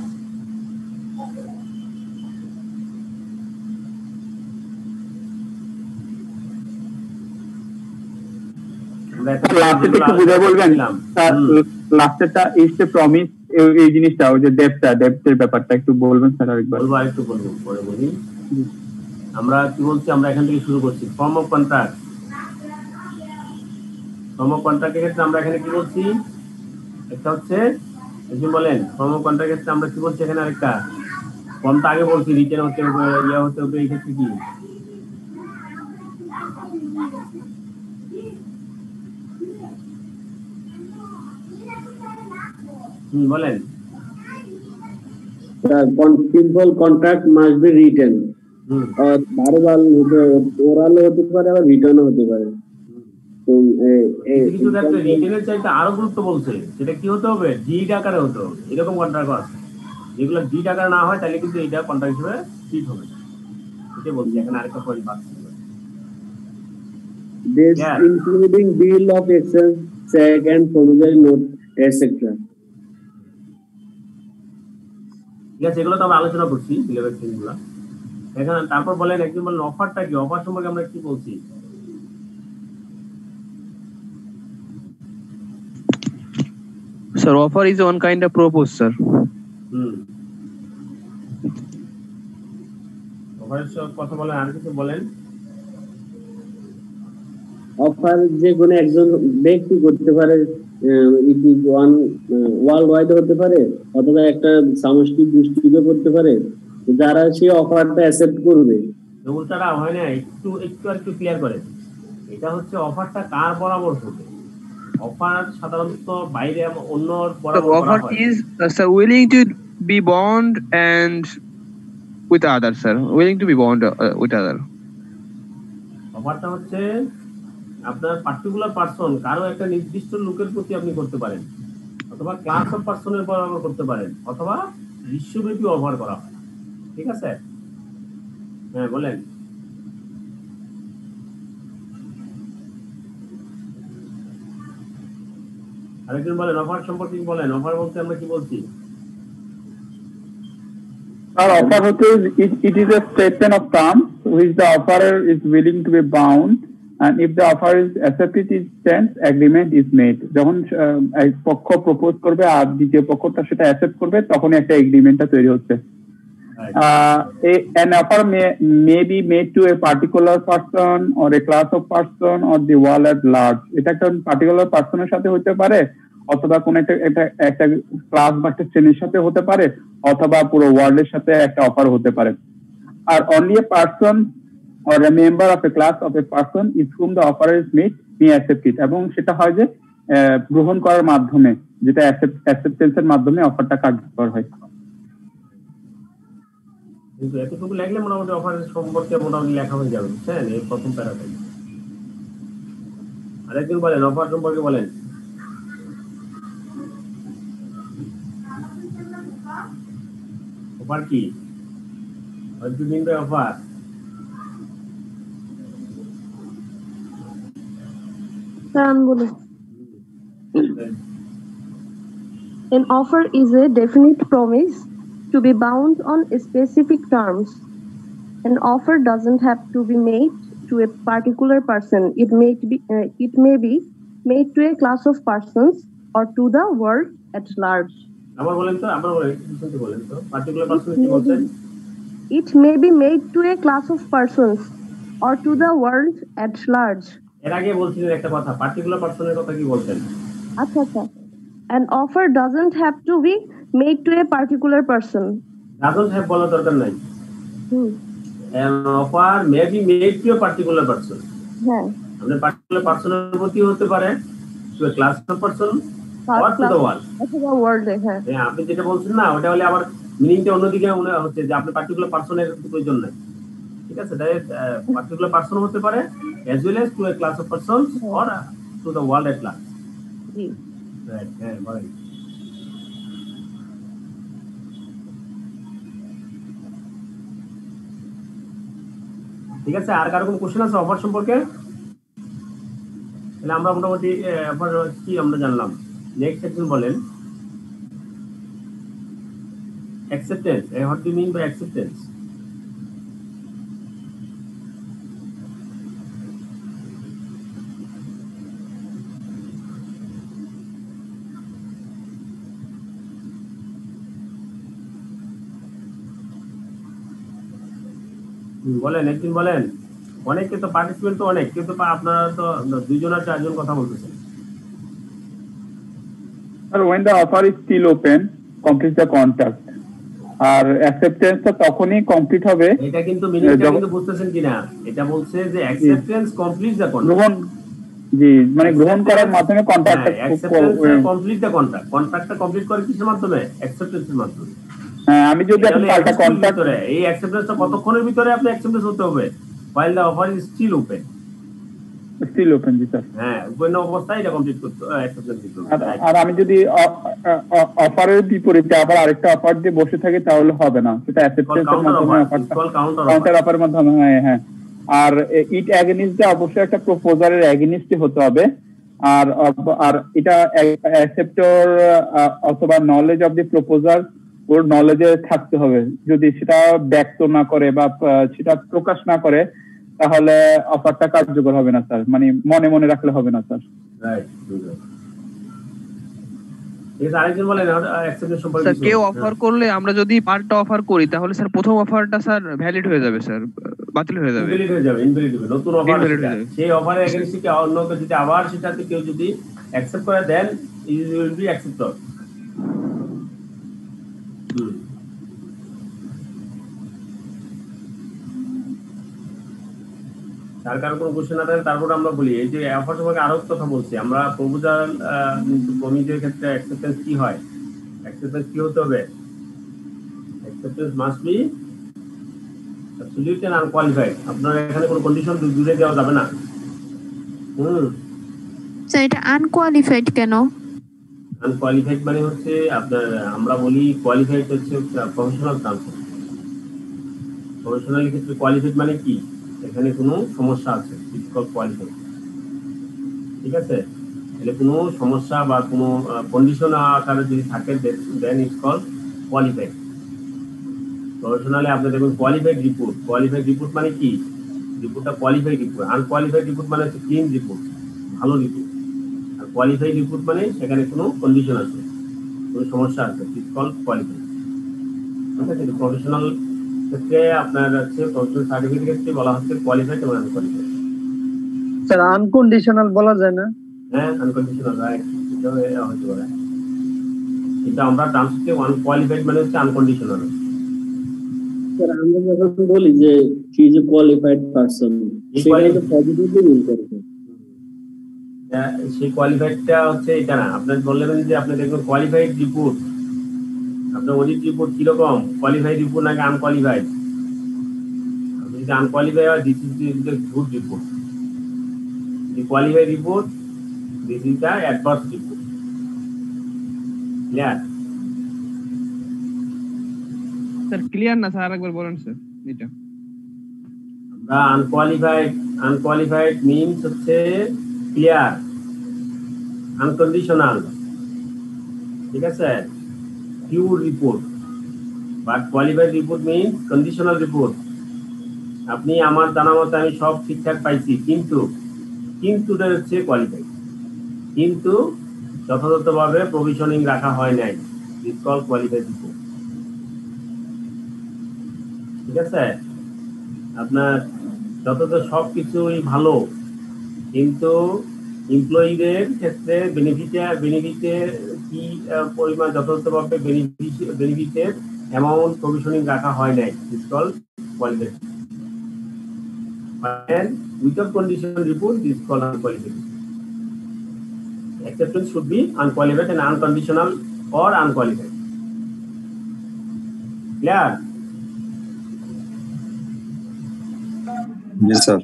এই জিনিসটা ওই যে ডেপ্টের ব্যাপারটা একটু বলবেন স্যার আরেকবার। একটু বলবো, পরে বলি। আমরা কি বলছি, আমরা এখান থেকে শুরু করছি। Form of contract, form of কন্ট্রাক্টের ক্ষেত্রে আমরা এখানে কি বলছি, একটা হচ্ছে একজন বলেন ফর্ম অফ কন্ট্রাক্টের ক্ষেত্রে আমরা কি বলছি, এখানে আরেকটা ফর্মটা আগে বলছি রিটেন হতে হবে, ইয়া হতে হবে, এই ক্ষেত্রে কি বলেন? Simple contract must be written, আর ভার্বাল ওরাল হতে পারে, আবার রিটার্ন হতে পারে। তো কিছু ক্ষেত্রে রিটেনের চাইতে আরো গুরুত্ব বলছে, সেটা কি হতে হবে, ডিড আকারে হতে হবে। এরকম কন্ট্রাক্ট আছে যেগুলো ডিড আকারে না হয়, তাহলে কিন্তু এটা কন্ট্রাক্ট হিসেবে ঠিক হবে না। এটাই বলছি, এখানে আরেকটা পয়েন্ট বাকি। This including bill of exchange, check and promissory note, etc. ঠিক আছে, এগুলো তো আমরা আলোচনা করছি বিলের গুলো। এখানে তারপর বলেন, একজন বলেন অফারটা কি, অফার সম্পর্কে আমরা কি বলছি? Sir, offer is one kind of propose, sir. অফারের কথা বলেন, আর কিছু বলেন। অফার যে কোনো একজন ব্যক্তি করতে পারে, it is one world wide হতে পারে, অথবা একটা সামষ্টিক দৃষ্টিতে করতে পারে, যারা সেই অফারটা অ্যাকসেপ্ট করবে। উল্টাটা হয় না, একটু ক্লিয়ার করে। এটা হচ্ছে অফারটা কার বরাবর হবে। অফার সাধারণত বাইরে অন্য বরাবর করা হয়। Offer is sir willing to be bound and with other, sir, willing to be bound with other. অফারটা হচ্ছে আপনার পার্টিকুলার পারসন, কারো একটা নির্দিষ্ট লোকের প্রতি আপনি করতে পারেন, অথবা ক্লাস অফ পারসনের বরাবর করতে পারেন, অথবা বিশ্বব্যাপী অফার করা হয়। ঠিক আছে, হ্যাঁ বলেন। আরেকজন বলেন অফার সম্পর্কে বলেন। অফার বলতে আমরা কি বলছি? Our offer it is a statement of terms which the offerer is willing to be bound, and if the offer is accepted, it stands, agreement is made. যখন এক পক্ষ প্রপোজ করবে আর দ্বিতীয় পক্ষটা সেটা অ্যাকসেপ্ট করবে, তখন একটা এগ্রিমেন্টটা তৈরি হচ্ছে। An offer may be made to a particular person or a class of person or the world at large. এটা একটা পার্টিকুলার পারসনের সাথে হতে পারে, অথবা কোন একটা ক্লাস বা একটা শ্রেণীর সাথে হতে পারে, অথবা পুরো ওয়ার্ল্ডের সাথে একটা অফার হতে পারে। আর only a person or a member of a class of a person is whom the offer is made may accept it, এবং সেটা হয় যে গ্রহণ করার মাধ্যমে, যেটা অ্যাকসেপ্টেন্সের মাধ্যমে অফারটা কার্যকর হয়। কিন্তু এতটুকু লিখলে মোটামুটি অফার সম্পর্কে মোটামুটি লেখা হয়ে যাবে, বুঝছেন? এই প্রথম প্যারাটাই। আরেকজন বলেন অফার সম্পর্কে বলেন। অফার কি? What do you mean by offer? An offer is a definite promise to be bound on specific terms. An offer doesn't have to be made to a particular person. It may be made to a class of persons or to the world at large. আবার বলেন তো, আবার বলেন, কিছু বলেন তো, particular person কি বলছেন? It may be made to a class of persons or to the world at large. এর আগে বলছিলেন একটা কথা, পার্টিকুলার পারসনের কথা কি বলছেন? আচ্ছা আচ্ছা। An offer doesn't have to be made to a particular person. Doesn't have বলার দরকার নাই। An offer may be made to a particular person. হ্যাঁ। আমাদের পার্টিকুলার পারসনের প্রতি হতে পারে to a class of person or to the world. To the world, হ্যাঁ। হ্যাঁ, আপনি যেটা বলছেন না, ওটা হলে আবার মিনিংটা অন্যদিকে মনে হচ্ছে যে আপনি পার্টিকুলার পারসনের প্রয়োজন নাই। ঠিক আছে, তাই পার্টিকুলার পারসন হতে পারে as well as to a class of persons or to the world at large. G. Right, হ্যাঁ বলেন। ঠিক আছে, আর কারো কোনো কোশ্চেন আছে অফার সম্পর্কে? তাহলে আমরা মোটামুটি অফার কি আমরা জানলাম। নেক্সট একজন বলেন acceptance. What do you mean by acceptance? বলেন, একদিন বলেন। অনেকে তো পার্টিসিপেন্ট তো অনেক, কিন্তু আপনারা তো 2 জন আর 4 জন কথা বলতেছেন। Sir, when the offer is still open, complete the contract. আর অ্যাকসেপ্টেন্স তো তখনই কমপ্লিট হবে। এটা কিন্তু মিনিংটা কিন্তু বুঝতেছেন কিনা? এটা বলছে যে অ্যাকসেপ্টেন্স কমপ্লিট দ্য কন্ট্রাক্ট। গ্রহণ, জি, মানে গ্রহণ করার মাধ্যমে কন্ট্রাক্টটা কমপ্লিট দ্য কন্ট্রাক্ট। কন্ট্রাক্টটা কমপ্লিট করে কিসের মাধ্যমে? অ্যাকসেপ্টেন্সের মাধ্যমে। হ্যাঁ, আমি যদি একটা পাল্টা কন্ট্রাক্ট, এই অ্যাকসেপ্টেন্সটা কতক্ষণের ভিতরে আপনি অ্যাকসেপ্টেন্স হতে হবে? while the offer is still open. Still open, G sir. হ্যাঁ, ওপেন অবস্থায় এটা কমপ্লিট করতে অ্যাকসেপ্টেন্স দিতে হবে। আর আমি যদি অফারের বিপরীতে আবার আরেকটা অফার দিয়ে বসে থাকি তাহলে হবে না, সেটা অ্যাকসেপ্টেন্সের মাধ্যমে কাউন্টার অফারের মাধ্যমে। হ্যাঁ হ্যাঁ। আর ইট অ্যাগেনিস্ট অবশ্যই একটা প্রপোজালের অ্যাগেনিস্টে হতে হবে। আর এটা অ্যাকসেপ্টর অথবা নলেজ অফ দি প্রপোজাল ওর নলেজে থাকতে হবে। যদি সেটা ব্যক্ত না করে বা সেটা প্রকাশ না করে তাহলে অফারটা কার্যকর হবে না স্যার, মানে মনে মনে রাখলে হবে না স্যার। রাইট। আরেকজন বলেন অ্যাকসেপ্টেন্স সম্পর্কে। স্যার, কেউ অফার করলে আমরা যদি পার্টটা অফার করি তাহলে স্যার প্রথম অফারটা স্যার ভ্যালিড হয়ে যাবে স্যার, বাতিল হয়ে যাবে। ইনভ্যালিড হয়ে যাবে, ইনভ্যালিড হবে। নতুন অফার সেই অফারে এগেইনস্টে কি অন্য কেউ যদি আবার সেটাতে কেউ যদি অ্যাকসেপ্ট করে দেন, ইট উইল বি অ্যাকসেপ্টেড। তার কারণ কোনো কোশ্চেন না থাকে, তারপর আমরা বলি এই যে অফার সম্পর্কে আরো কথা বলছি আমরা। প্রপোজাল প্রমিসের ক্ষেত্রে অ্যাকসেপ্টেন্স কি হয়? অ্যাকসেপ্টেন্স কি হতে হবে? Acceptance must be absolute and unqualified. আপনার এখানে কোনো কন্ডিশন জুড়ে দেওয়া যাবে না। স্যার, এটা আনকোয়ালিফাইড কেন? আনকোয়ালিফাইড মানে হচ্ছে আপনার, আমরা বলি কোয়ালিফাইড হচ্ছে প্রফেশনাল টার্ম। প্রফেশনাল ক্ষেত্রে কোয়ালিফাইড মানে কি? এখানে কোনো সমস্যা আছে, ইটস কল্ড কোয়ালিফাইড। ঠিক আছে, তাহলে কোনো সমস্যা বা কোনো কন্ডিশন আকারে যদি থাকে দেন ইটস কল্ড কোয়ালিফাইড। প্রফেশনালে আপনি দেখুন কোয়ালিফাইড রিপোর্ট। কোয়ালিফাইড রিপোর্ট মানে কি? রিপোর্টটা কোয়ালিফাইড রিপোর্ট। আনকোয়ালিফাইড রিপোর্ট মানে হচ্ছে ক্লিন রিপোর্ট, ভালো রিপোর্ট। আর কোয়ালিফাইড রিপোর্ট মানে সেখানে কোনো কন্ডিশন আছে, কোনো সমস্যা আছে, ইটস কল্ড কোয়ালিফাইড। ঠিক আছে, প্রফেশনাল ক্ষেত্রে আপনার হচ্ছে প্রফেশনাল সার্টিফিকেট ক্ষেত্রে বলা হচ্ছে কোয়ালিফাইড এবং আনকোয়ালিফাইড। স্যার, আনকন্ডিশনাল বলা যায় না? হ্যাঁ, আনকন্ডিশনাল, রাইট। এটাও হতে পারে। এটা আমরা টার্মসে আনকোয়ালিফাইড মানে হচ্ছে আনকন্ডিশনাল। স্যার, আমরা যখন বলি যে he is a qualified person, সেটা তো পজিটিভলি মিন করে। সেই কোয়ালিফাইডটা হচ্ছে এটা না। আপনি বললেন যে আপনি দেখবেন কোয়ালিফাইড রিপোর্ট, আপনার অডিট রিপোর্ট কিরকম, কোয়ালিফাইড রিপোর্ট নাকি আনকোয়ালিফাইড? যদি আনকোয়ালিফাই হয়, this is the good report. যদি qualify report, this is the adverse report. Clear? Sir clear না স্যার, আরেকবার বলেন স্যার এটা। আমরা আনকোয়ালিফাইড মিনস হচ্ছে ক্লিয়ার, আনকন্ডিশনাল, ঠিক আছে, pure report. But qualified report means conditional report. আপনি আমার জানা মতে আমি সব ঠিকঠাক পাইছি, কিন্তুটা হচ্ছে কোয়ালিফাইড, কিন্তু যথাযথভাবে প্রভিশনিং রাখা হয় নাই, ইটস কল কোয়ালিফাইড রিপোর্ট। ঠিক আছে, আপনার যথাযথ সবকিছুই ভালো, কিন্তু এমপ্লয়ীদের ক্ষেত্রে বেনিফিটের কি পরিমাণ যথাযথভাবে বেনিফিটের অ্যামাউন্ট প্রভিশনিং রাখা হয় নাই, it's call qualified. And without condition report, this is called unqualified. Acceptance should be unqualified and unconditional or unqualified. Clear? Yes, sir.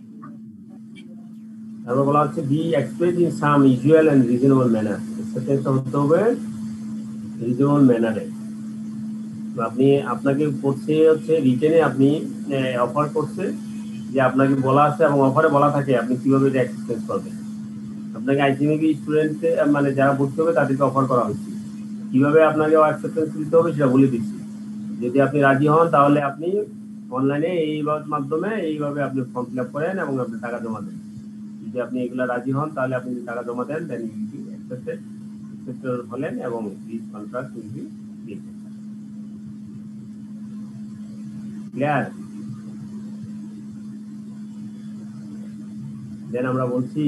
তারপর বলা হচ্ছে be expressed in some usual and reasonable manner. Acceptance হতে হবে reasonable manner এ। আপনি আপনাকে করছে হচ্ছে রিটেনে আপনি অফার করছে, যে আপনাকে বলা আছে এবং অফারে বলা থাকে আপনি কিভাবে এটা অ্যাকসেপ্টেন্স করবেন। আপনাকে আইসিএমবি স্টুডেন্ট মানে যারা ভর্তি হবে তাদেরকে অফার করা হচ্ছে, কিভাবে আপনাকে অ্যাকসেপ্টেন্স দিতে হবে সেটা বলে দিচ্ছি। যদি আপনি রাজি হন তাহলে আপনি অনলাইনে এইভাবে মাধ্যমে এইভাবে আপনি ফর্ম ফিল আপ করেন এবং আপনি টাকা জমা দেন। যদি আপনি এগুলো রাজি হন তাহলে আপনি যদি টাকা জমা দেন দেন অ্যাকসেপ্টেড হলেন এবং this contract will be created. Clear? Then আমরা বলছি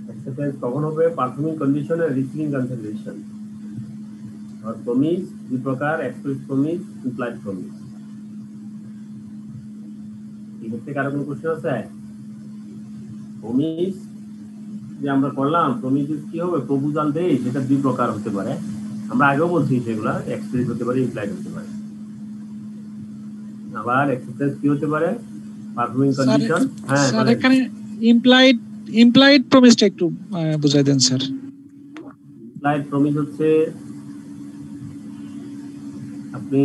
অ্যাকসেপ্টেন্স কখন হবে? Performing condition and receiving consideration আর প্রমিস, দুই প্রকার, এক্সপ্রেস প্রমিস, ইমপ্লাইড প্রমিস। এক্ষেত্রে কারো কোনো কোশ্চেন আছে? প্রমিস যে আমরা করলাম, প্রমিস কি হবে? প্রপোজাল দেই, সেটা দুই প্রকার হতে পারে, আমরা আগেও বলছি সেগুলা, এক্সপ্রেস হতে পারে, ইমপ্লাইড হতে পারে। আবার অ্যাকসেপ্টেন্স কি হতে পারে? Performing condition. হ্যাঁ স্যার, এখানে ইমপ্লাইড প্রমিসটা একটু বুঝাই দেন স্যার। ইমপ্লাইড প্রমিস হচ্ছে আপনি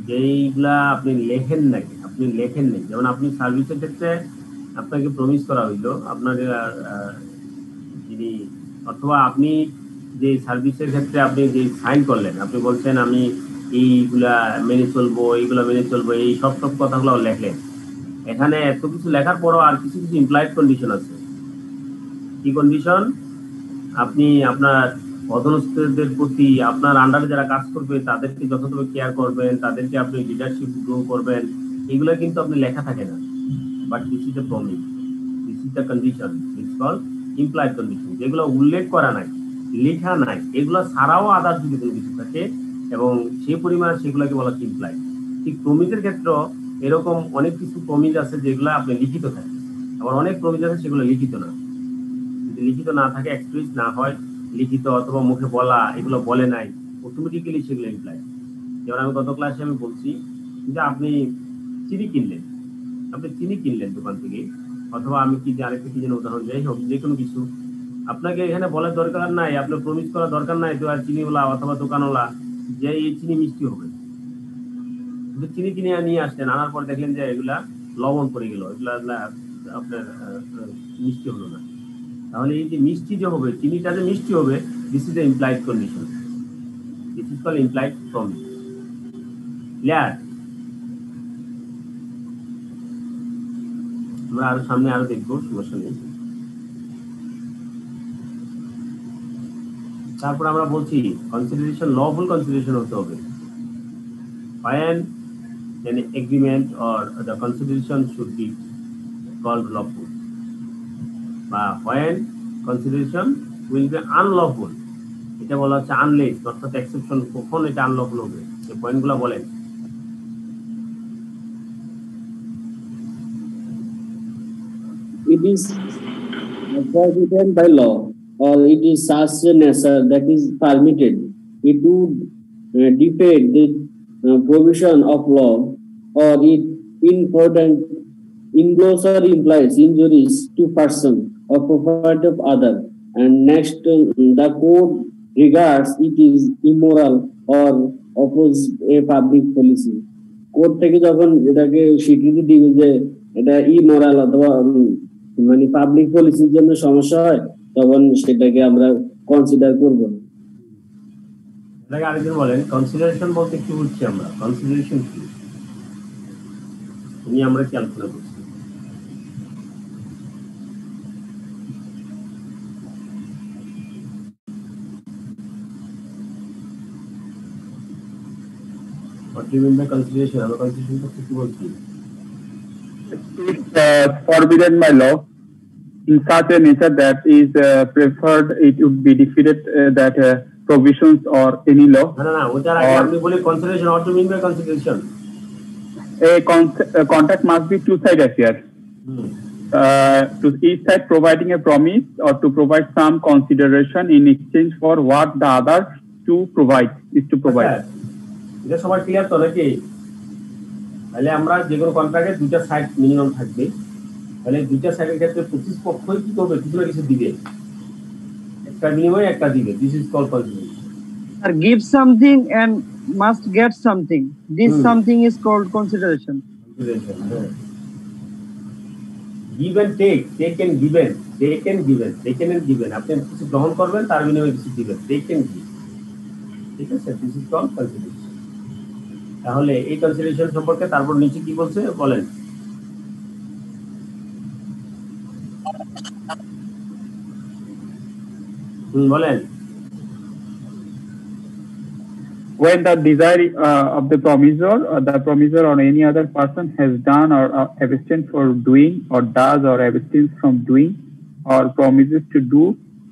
যেইগুলা আপনি লেখেন নাকি, আপনি লেখেন নাই, যেমন আপনি সার্ভিসের ক্ষেত্রে আপনাকে প্রমিস করা হইলো আপনার যিনি, অথবা আপনি যে সার্ভিসের ক্ষেত্রে আপনি যে সাইন করলেন, আপনি বলছেন আমি এইগুলা মেনে চলবো, এইগুলা মেনে চলবো, এই সব কথাগুলো লেখলেন। এখানে এত কিছু লেখার পরও আর কিছু কিছু ইমপ্লাইড কন্ডিশন আছে। কি কন্ডিশন? আপনি আপনার অধস্তদের প্রতি, আপনার আন্ডারে যারা কাজ করবে তাদেরকে যথাযথ কেয়ার করবেন, তাদেরকে আপনি লিডারশিপ গ্রো করবেন, এগুলো কিন্তু আপনি লেখা থাকে না, but this is the promise, this is the condition, it's called implied condition. যেগুলো উল্লেখ করা নাই, লেখা নাই, এগুলো ছাড়াও আদার যদি কোনো কিছু থাকে এবং সেই পরিমাণে সেগুলোকে বলা হচ্ছে ইমপ্লাইড। ঠিক প্রমিসের ক্ষেত্রে এরকম অনেক কিছু প্রমিস আছে যেগুলো আপনি লিখিত থাকে, আবার অনেক প্রমিস আছে সেগুলো লিখিত না। যদি লিখিত না থাকে, এক্সপ্রেস না হয়, লিখিত অথবা মুখে বলা, এগুলো বলে নাই, অটোমেটিক্যালি সেগুলো ইমপ্লাইড। যেমন আমি গত ক্লাসে আমি বলছি যে আপনি চিনি কিনলেন দোকান থেকে, অথবা আমি কি আরেকটা কি যেন উদাহরণ, যাই হোক যে কোনো কিছু, আপনাকে এখানে বলার দরকার নাই, আপনার প্রমিস করার দরকার নাই তো আর চিনিওয়ালা অথবা দোকানওয়ালা যে এই চিনি মিষ্টি হবে। চিনি কিনে নিয়ে আসলেন, আনার পর দেখলেন যে এগুলা লবণ পড়ে গেল, এগুলা আপনার মিষ্টি হলো না। তাহলে এই যে মিষ্টি যে হবে, চিনিটা যে মিষ্টি হবে, this is the implied condition, this is called implied promise. Clear? আমরা আরো সামনে আরো দেখবো, সমস্যা নেই। তারপর আমরা বলছি কনসিডারেশন, লফুল কনসিডারেশন হতে হবে। When an agreement or the consideration should be called lawful, বা when consideration will be unlawful, এটা বলা হচ্ছে আনলেস, অর্থাৎ এক্সেপশন, কখন এটা আনলফুল হবে, যে পয়েন্টগুলো বলেন। it is prohibited by law or it is such a nature that is permitted, it would defeat the provision of law, or it important involves or implies injuries to person or property of other, and next the code regards it is immoral or oppose a public policy. Court থেকে যখন এটাকে স্বীকৃতি দিবে যে এটা immoral অথবা মানে public পলিসির জন্য সমস্যা হয়, তখন সেটাকে আমরা কনসিডার করব না। এটাকে আরেকজন বলেন কনসিডারেশন বলতে কি বুঝছি আমরা? কনসিডারেশন কি উনি আমরা কি আলোচনা করছি? What do you mean by consideration? আমরা consideration বলতে কি বলছি? Forbidden by law in such a nature that is preferred, it would be defeated that provisions or any law. না ওটার আগে আপনি বলি consideration. What do you mean by consideration? A contract must be two-sided affair. To each side providing a promise or to provide some consideration in exchange for what the other to provide is to provide. এটা সবাই clear তো নাকি? তাহলে আমরা যে কোনো কন্ট্রাক্টে দুইটা side minimum থাকবে, তাহলে দুইটা সাইডের ক্ষেত্রে 25 পক্ষই কি করবে? কিছু না কিছু দিবে, একটা বিনিময়ে একটা দিবে। This is called consideration. Or give something and must get something. This something is called consideration. Give and take, take and given, take and given, taken and given. আপনি কিছু গ্রহণ করবেন, তার বিনিময়ে কিছু দিবেন, take and give। ঠিক আছে, দিস ইজ কল্ড কনসিডারেশন। তাহলে এই কনসিডারেশন সম্পর্কে তারপর নিচে কি বলছে বলেন? বলেন। When the desire of the promisor or any other person has done or abstained for doing or does or abstains from doing or promises to do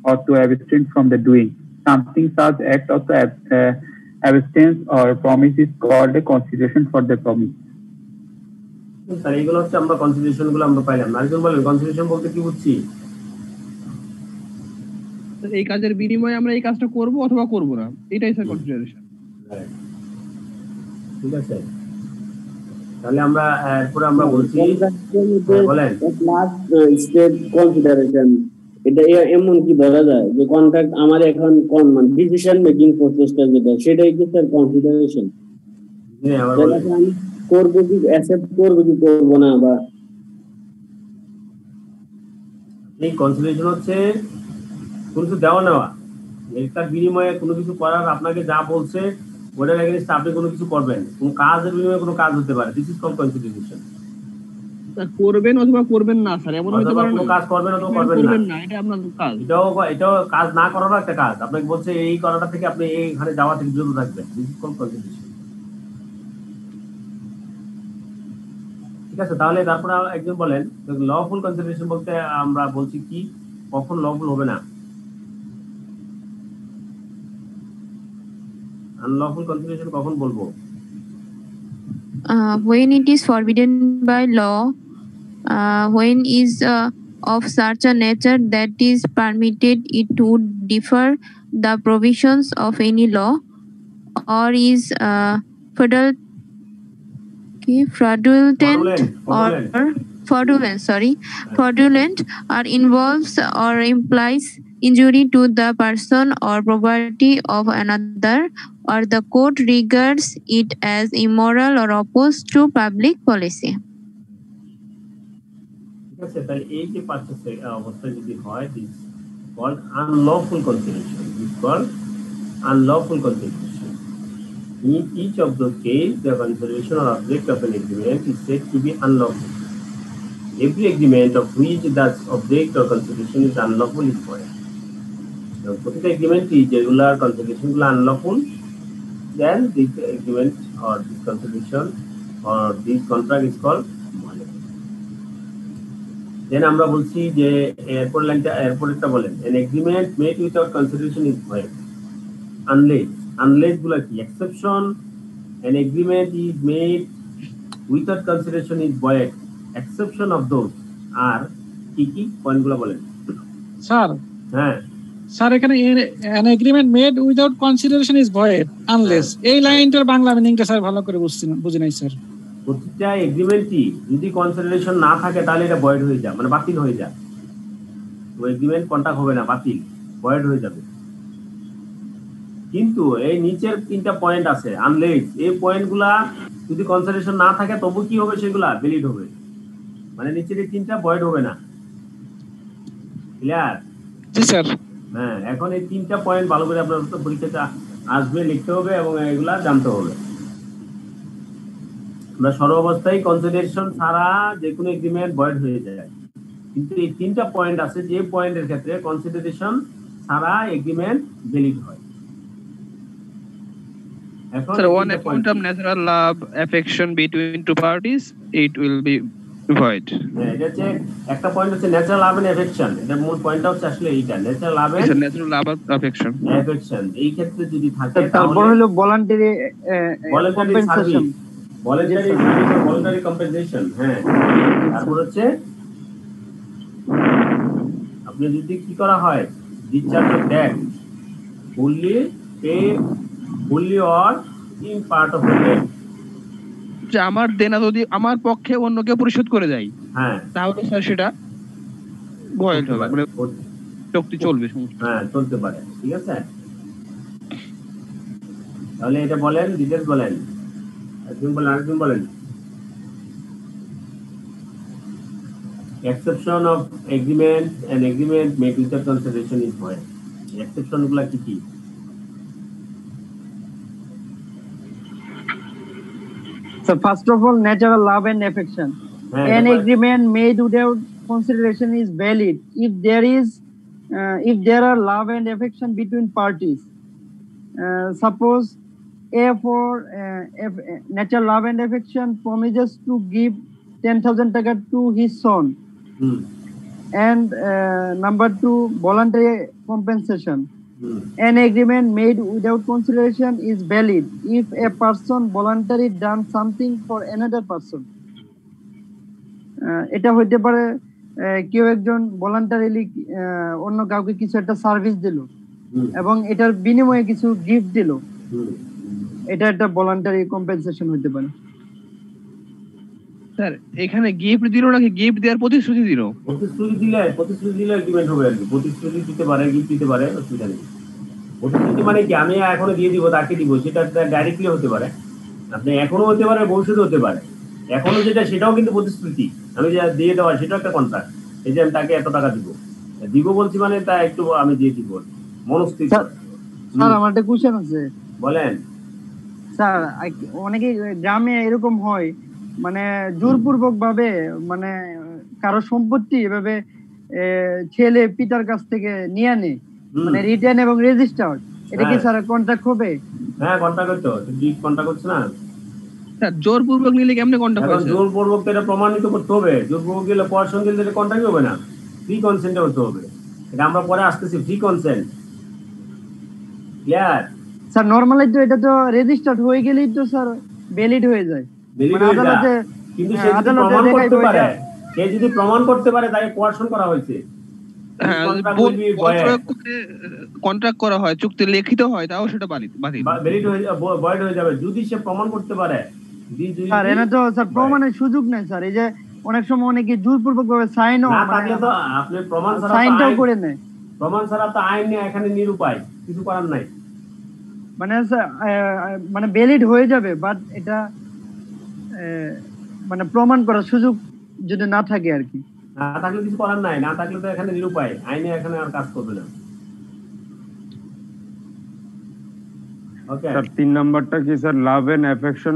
or to abstain from the doing something such act of the abstinence or promise is called a consideration for the promise. Sir এইগুলো হচ্ছে আমরা consideration গুলো আমরা পাইলাম। আরেকজন বলেন consideration বলতে কি বুঝছি? এই কাজের বিনিময়ে আমরা এই কাজটা করব অথবা করব না, এটাই স্যার কনসিডারেশন। ঠিক আছে, তাহলে আমরা এরপর আমরা বলছি বলেন স্টেট কনসিডারেশন। এটা এমন কি ধরা যায় যে কন্ট্রাক্ট আমার এখন কোন মানে ডিসিশন মেকিং প্রসেসটা যেটা সেটাই কি স্যার কনসিডারেশন? আমি করব কি অ্যাকসেপ্ট করব কি করব না, বা এই কনসিডারেশন হচ্ছে কোনো কিছু দেওয়া নেওয়া, এটার বিনিময়ে কোনো কিছু করার, আপনাকে যা বলছে ওটার এগেইনস্টে আপনি কোনো কিছু করবেন, কোনো কাজের বিনিময়ে কোনো কাজ হতে পারে। This is called consideration. করবেন অথবা করবেন না স্যার, এমন হতে পারে কোনো কাজ করবেন অথবা করবেন না, এটা আপনার কাজ। এটাও কাজ না করারও একটা কাজ। আপনাকে বলছে এই করাটা থেকে আপনি এইখানে যাওয়া থেকে বিরত থাকবেন। This is called consideration. ঠিক আছে, তাহলে তারপরে একজন বলেন লফুল কনসিডারেশন বলতে আমরা বলছি কি, কখন লফুল হবে না? আনলফুল কনসিডারেশন কখন বলবো? When it is forbidden by law, when is of such a nature that is permitted, it would differ the provisions of any law, or is fraudulent or involves or implies injury to the person or property of another, or the court regards it as immoral or opposed to public policy. ঠিক আছে, তাহলে এই যে পাঁচটা অবস্থা যদি হয়, this called unlawful consideration. This called unlawful consideration. In each of those cases, the consideration or object of an agreement is said to be unlawful. Every agreement of which the object or consideration is unlawful is void. প্রতিটা এগ্রিমেন্টই যেগুলার consideration গুলো unlawful, then this agreement or this consideration or this contract is called void. Then আমরা বলছি যে এরপর লাইনটা এরপরটা বলেন, an agreement made without consideration is void unless গুলা কি exception, an agreement is made without consideration is void. Exception of those are কি কি পয়েন্টগুলো বলেন স্যার হ্যাঁ স্যার এখানে an agreement made without consideration is void unless এই লাইনটার বাংলা মিনিংটা স্যার ভালো করে বুঝি নাই স্যার। প্রতিটা এগ্রিমেন্টই যদি কনসিডারেশন না থাকে তাহলে এটা ভয়েড হয়ে যায়, মানে বাতিল হয়ে যায়। তো এগ্রিমেন্ট কন্ট্রাক্ট হবে না, বাতিল ভয়েড হয়ে যাবে। কিন্তু এই নিচের 3টা পয়েন্ট আছে আনলেস, এই পয়েন্টগুলা যদি কনসিডারেশন না থাকে তবু কি হবে, সেগুলা ভ্যালিড হবে, মানে নিচের এই 3টা ভয়েড হবে না। ক্লিয়ার? জি স্যার। হ্যাঁ, এখন এই 3টা পয়েন্ট ভালো করে আপনার পরীক্ষাতে আসবে, লিখতে হবে এবং এগুলা জানতে হবে। আমরা সর্বাবস্থায় কনসিডারেশন ছাড়া যে কোনো এগ্রিমেন্ট ভয়েড হয়ে যায়, কিন্তু এই 3টা পয়েন্ট আছে যে পয়েন্টের ক্ষেত্রে কনসিডারেশন ছাড়া এগ্রিমেন্ট ভ্যালিড হয়। এখন Sir, on account of natural love, affection between two parties, it will be void. হ্যাঁ, এটা হচ্ছে একটা পয়েন্ট হচ্ছে ন্যাচারাল লাভ এন্ড অ্যাফেকশন। এটার মূল পয়েন্টটা হচ্ছে আসলে এইটা, natural love and Natural love and affection. Affection. এই ক্ষেত্রে যদি থাকে তারপর হলো ভলান্টারি কম্পেনসেশন, ভলান্টারি কম্পেনসেশন। হ্যাঁ, তারপর হচ্ছে আপনি যদি কি করা হয়, discharge of debt fully pay fully or in part of debt. যে আমার দেনা যদি আমার পক্ষে অন্য কেউ পরিশোধ করে দেয়, হ্যাঁ, তাহলে স্যার সেটা ভয়েড হবে, মানে চুক্তি চলবে। হ্যাঁ, চলতে পারে। ঠিক আছে, তাহলে এটা বলেন, ডিটেইলস বলেন, আরেকজন বলেন। Exception of agreement and agreement made without consideration is void. Exception গুলা কি কি? So first of all, natural love and affection. An agreement made without consideration is valid if there are love and affection between parties. Suppose natural love and affection promises to give 10,000 taka to his son. And number 2, voluntary compensation. An agreement made without consideration is valid if a person voluntarily done something for another person. এটা হইতে পারে কেউ একজন voluntarily অন্য কাউকে কিছু একটা service দিল এবং এটার বিনিময়ে কিছু গিফট দিল, এটা একটা ভলান্টারি কম্পেনসেশন হইতে পারে। স্যার এখানে গিফট দিল নাকি গিফট দেওয়ার প্রতিশ্রুতি দিল? প্রতিশ্রুতি দিলে এগ্রিমেন্ট হবে আর কি। প্রতিশ্রুতি দিতে পারে, গিফট দিতে পারে, অসুবিধা নেই। প্রতিশ্রুতি মানে কি, আমি এখনো দিয়ে দিব, তাকে দিব, সেটা ডাইরেক্টলি হতে পারে, আপনি এখনো হতে পারে, ভবিষ্যতে হতে পারে। এখনো যেটা সেটাও কিন্তু প্রতিশ্রুতি, আমি যা দিয়ে দেওয়া সেটাও একটা কন্ট্রাক্ট। এই যে আমি তাকে এত টাকা দিব বলছি, মানে তা একটু আমি দিয়ে দিব মনস্থির। স্যার আমার একটা কোশ্চেন আছে। বলেন স্যার, অনেকে গ্রামে এরকম হয়, মানে জোরপূর্বক ভাবে মানে কারো সম্পত্তি এভাবে ছেলে পিতার কাছ থেকে নিয়ে আনে, মানে রিটার্ন এবং রেজিস্টার্ড, এটা কি স্যার কন্ট্রাক্ট হবে? হ্যাঁ, কন্ট্রাক্ট হতো, কন্ট্রাক্ট হচ্ছে না স্যার। জোরপূর্বক নিলে কেমনে কন্ট্রাক্ট হবে? জোরপূর্বক এটা প্রমাণিত করতে হবে। জোরপূর্বক গেলে পড়াশোনা গেলে এটা কন্ট্রাক্ট হবে না, ফ্রি কনসেন্টে হতে হবে। এটা আমরা পরে আসতেছি, free consent. Clear? Sir normally তো এটা তো রেজিস্টার্ড হয়ে গেলেই তো স্যার ভ্যালিড হয়ে যায়, কিন্তু সে যদি প্রমাণ করতে পারে, সে যদি প্রমাণ করতে পারে তাকে কোয়ারশন করা হয়েছে, কন্ট্রাক্ট করা হয়, চুক্তি লিখিত হয়, তাও সেটা ভ্যালিড ভয়েড হয়ে যাবে যদি সে প্রমাণ করতে পারে। স্যার এনে তো স্যার প্রমাণের সুযোগ নেই স্যার। এই যে অনেক সময় অনেকে জোরপূর্বক ভাবে সাইনও না থাকলে তো আপনি প্রমাণ ছাড়া সাইনটাও করে নেয়, প্রমাণ ছাড়া তো আইন নিয়ে এখানে নিরুপায়, কিছু করার নাই। মানে মানে ভ্যালিড হয়ে যাবে, বাট এটা মানে প্রমাণ করার সুযোগ যদি না থাকে আর কি, না থাকলে কিছু করার নাই, না থাকলে তো এখানে নিরুপায়, আইনে এখানে আর কাজ করবে না। ওকে স্যার 3 নাম্বারটা কি sir? Love and affection.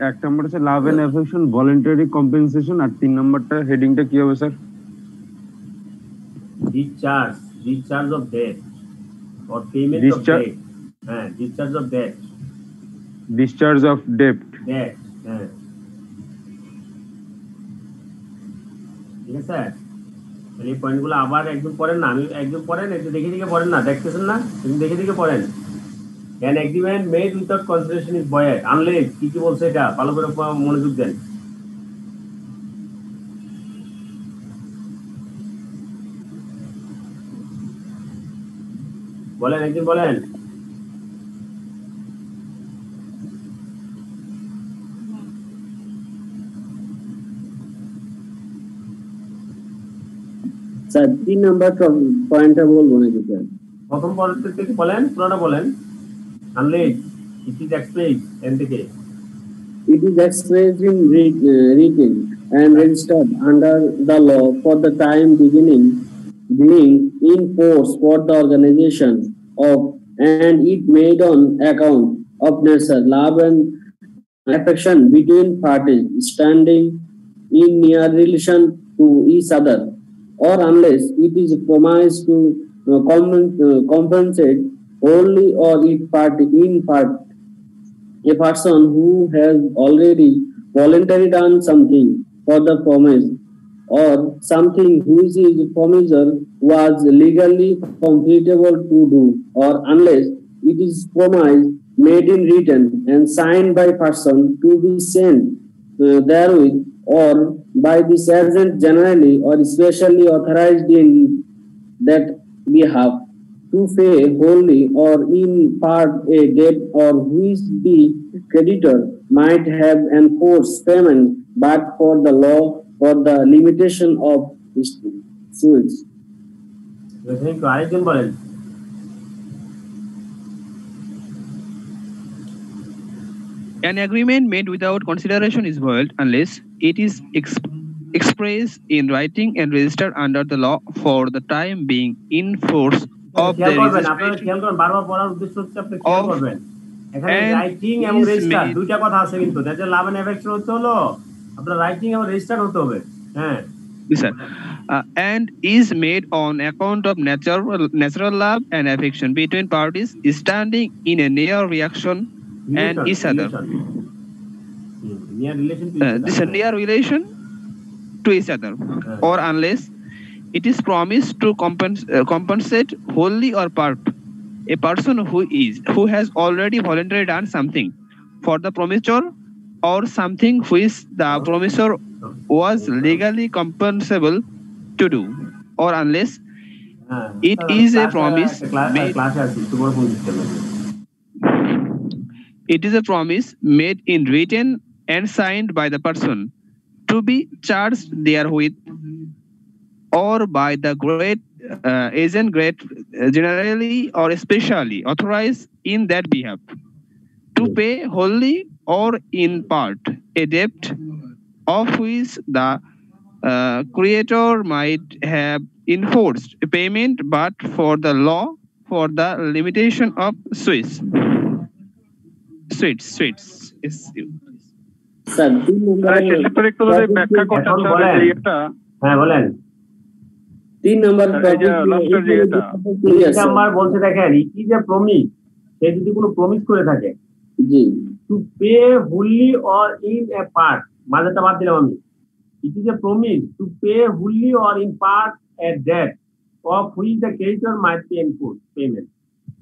1 number হচ্ছে love and affection, voluntary compensation, আর 3 নাম্বারটা হেডিংটা কি হবে sir? Discharge of debt or payment of debt. হ্যাঁ, discharge of debt, discharge of debt. হ্যাঁ, ঠিক আছে। তাহলে এই পয়েন্টগুলো আবার একদম পড়েন না, আমি একদম পড়েন, একটু দেখে পড়েন না, দেখতেছেন না, তুমি দেখে পড়েন। An agreement made without consideration is void unless কি বলছে এটা ভালো করে মনোযোগ দেন। বলেন, একজন বলেন। স্যার 3 নাম্বার পয়েন্টটা বলবো নাকি স্যার? প্রথম পয়েন্ট থেকে বলেন, পুরোটা বলেন। Unless it is express N থেকে It is expressed in written and registered under the law for the time being in force for the organization of, and it made on account of nature, love and affection between parties standing in near relation to each other, or unless it is promised to compensate wholly or in part a person who has already voluntarily done something for the promise, or something whose promisor was legally compatible to do, or unless it is promise made in written and signed by person to be sent therewith, or by this agent generally or specially authorized in that behalf, to pay wholly or in part a debt or which the creditor might have enforced payment, but for the law for the limitation of suits. আরেকজন বলেন। An agreement made without consideration is void unless it is expressed in writing and registered under the law for the time being in force of the আপনারা খেয়াল করবেন, বারবার পড়ার উদ্দেশ্য হচ্ছে আপনি খেয়াল করবেন এখানে রাইটিং এবং রেজিস্টার দুইটা কথা আছে, কিন্তু দ্যাটস লাভ এন্ড অ্যাফেকশন হতে হলো আপনার রাইটিং এবং রেজিস্টার হতে হবে। হ্যাঁ sir, and is made on account of natural love and affection between parties standing in a near reaction and each other. This is near relation to each other, or unless it is promised to compensate wholly or part a person who has already voluntarily done something for the promisor, or something which the promisor was legally compensable to do, or unless it is a promise made, it is a promise made in written and signed by the person to be charged therewith, or by the great agent generally or especially authorized in that behalf, to pay wholly or in part a debt of which the creator might have enforced a payment, but for the law for the limitation of suits. Sir 3 নম্বর ব্যাখ্যা করতে হ্যাঁ বলেন। 3 নম্বর number বলতে দেখেন ইট is a promise, সে যদি কোনো promise করে থাকে জি to pay fully or in a part, মাঝেটা বাদ দিলাম আমি। It is a promise to pay fully or in part a debt of which the creditor might be enforce payment.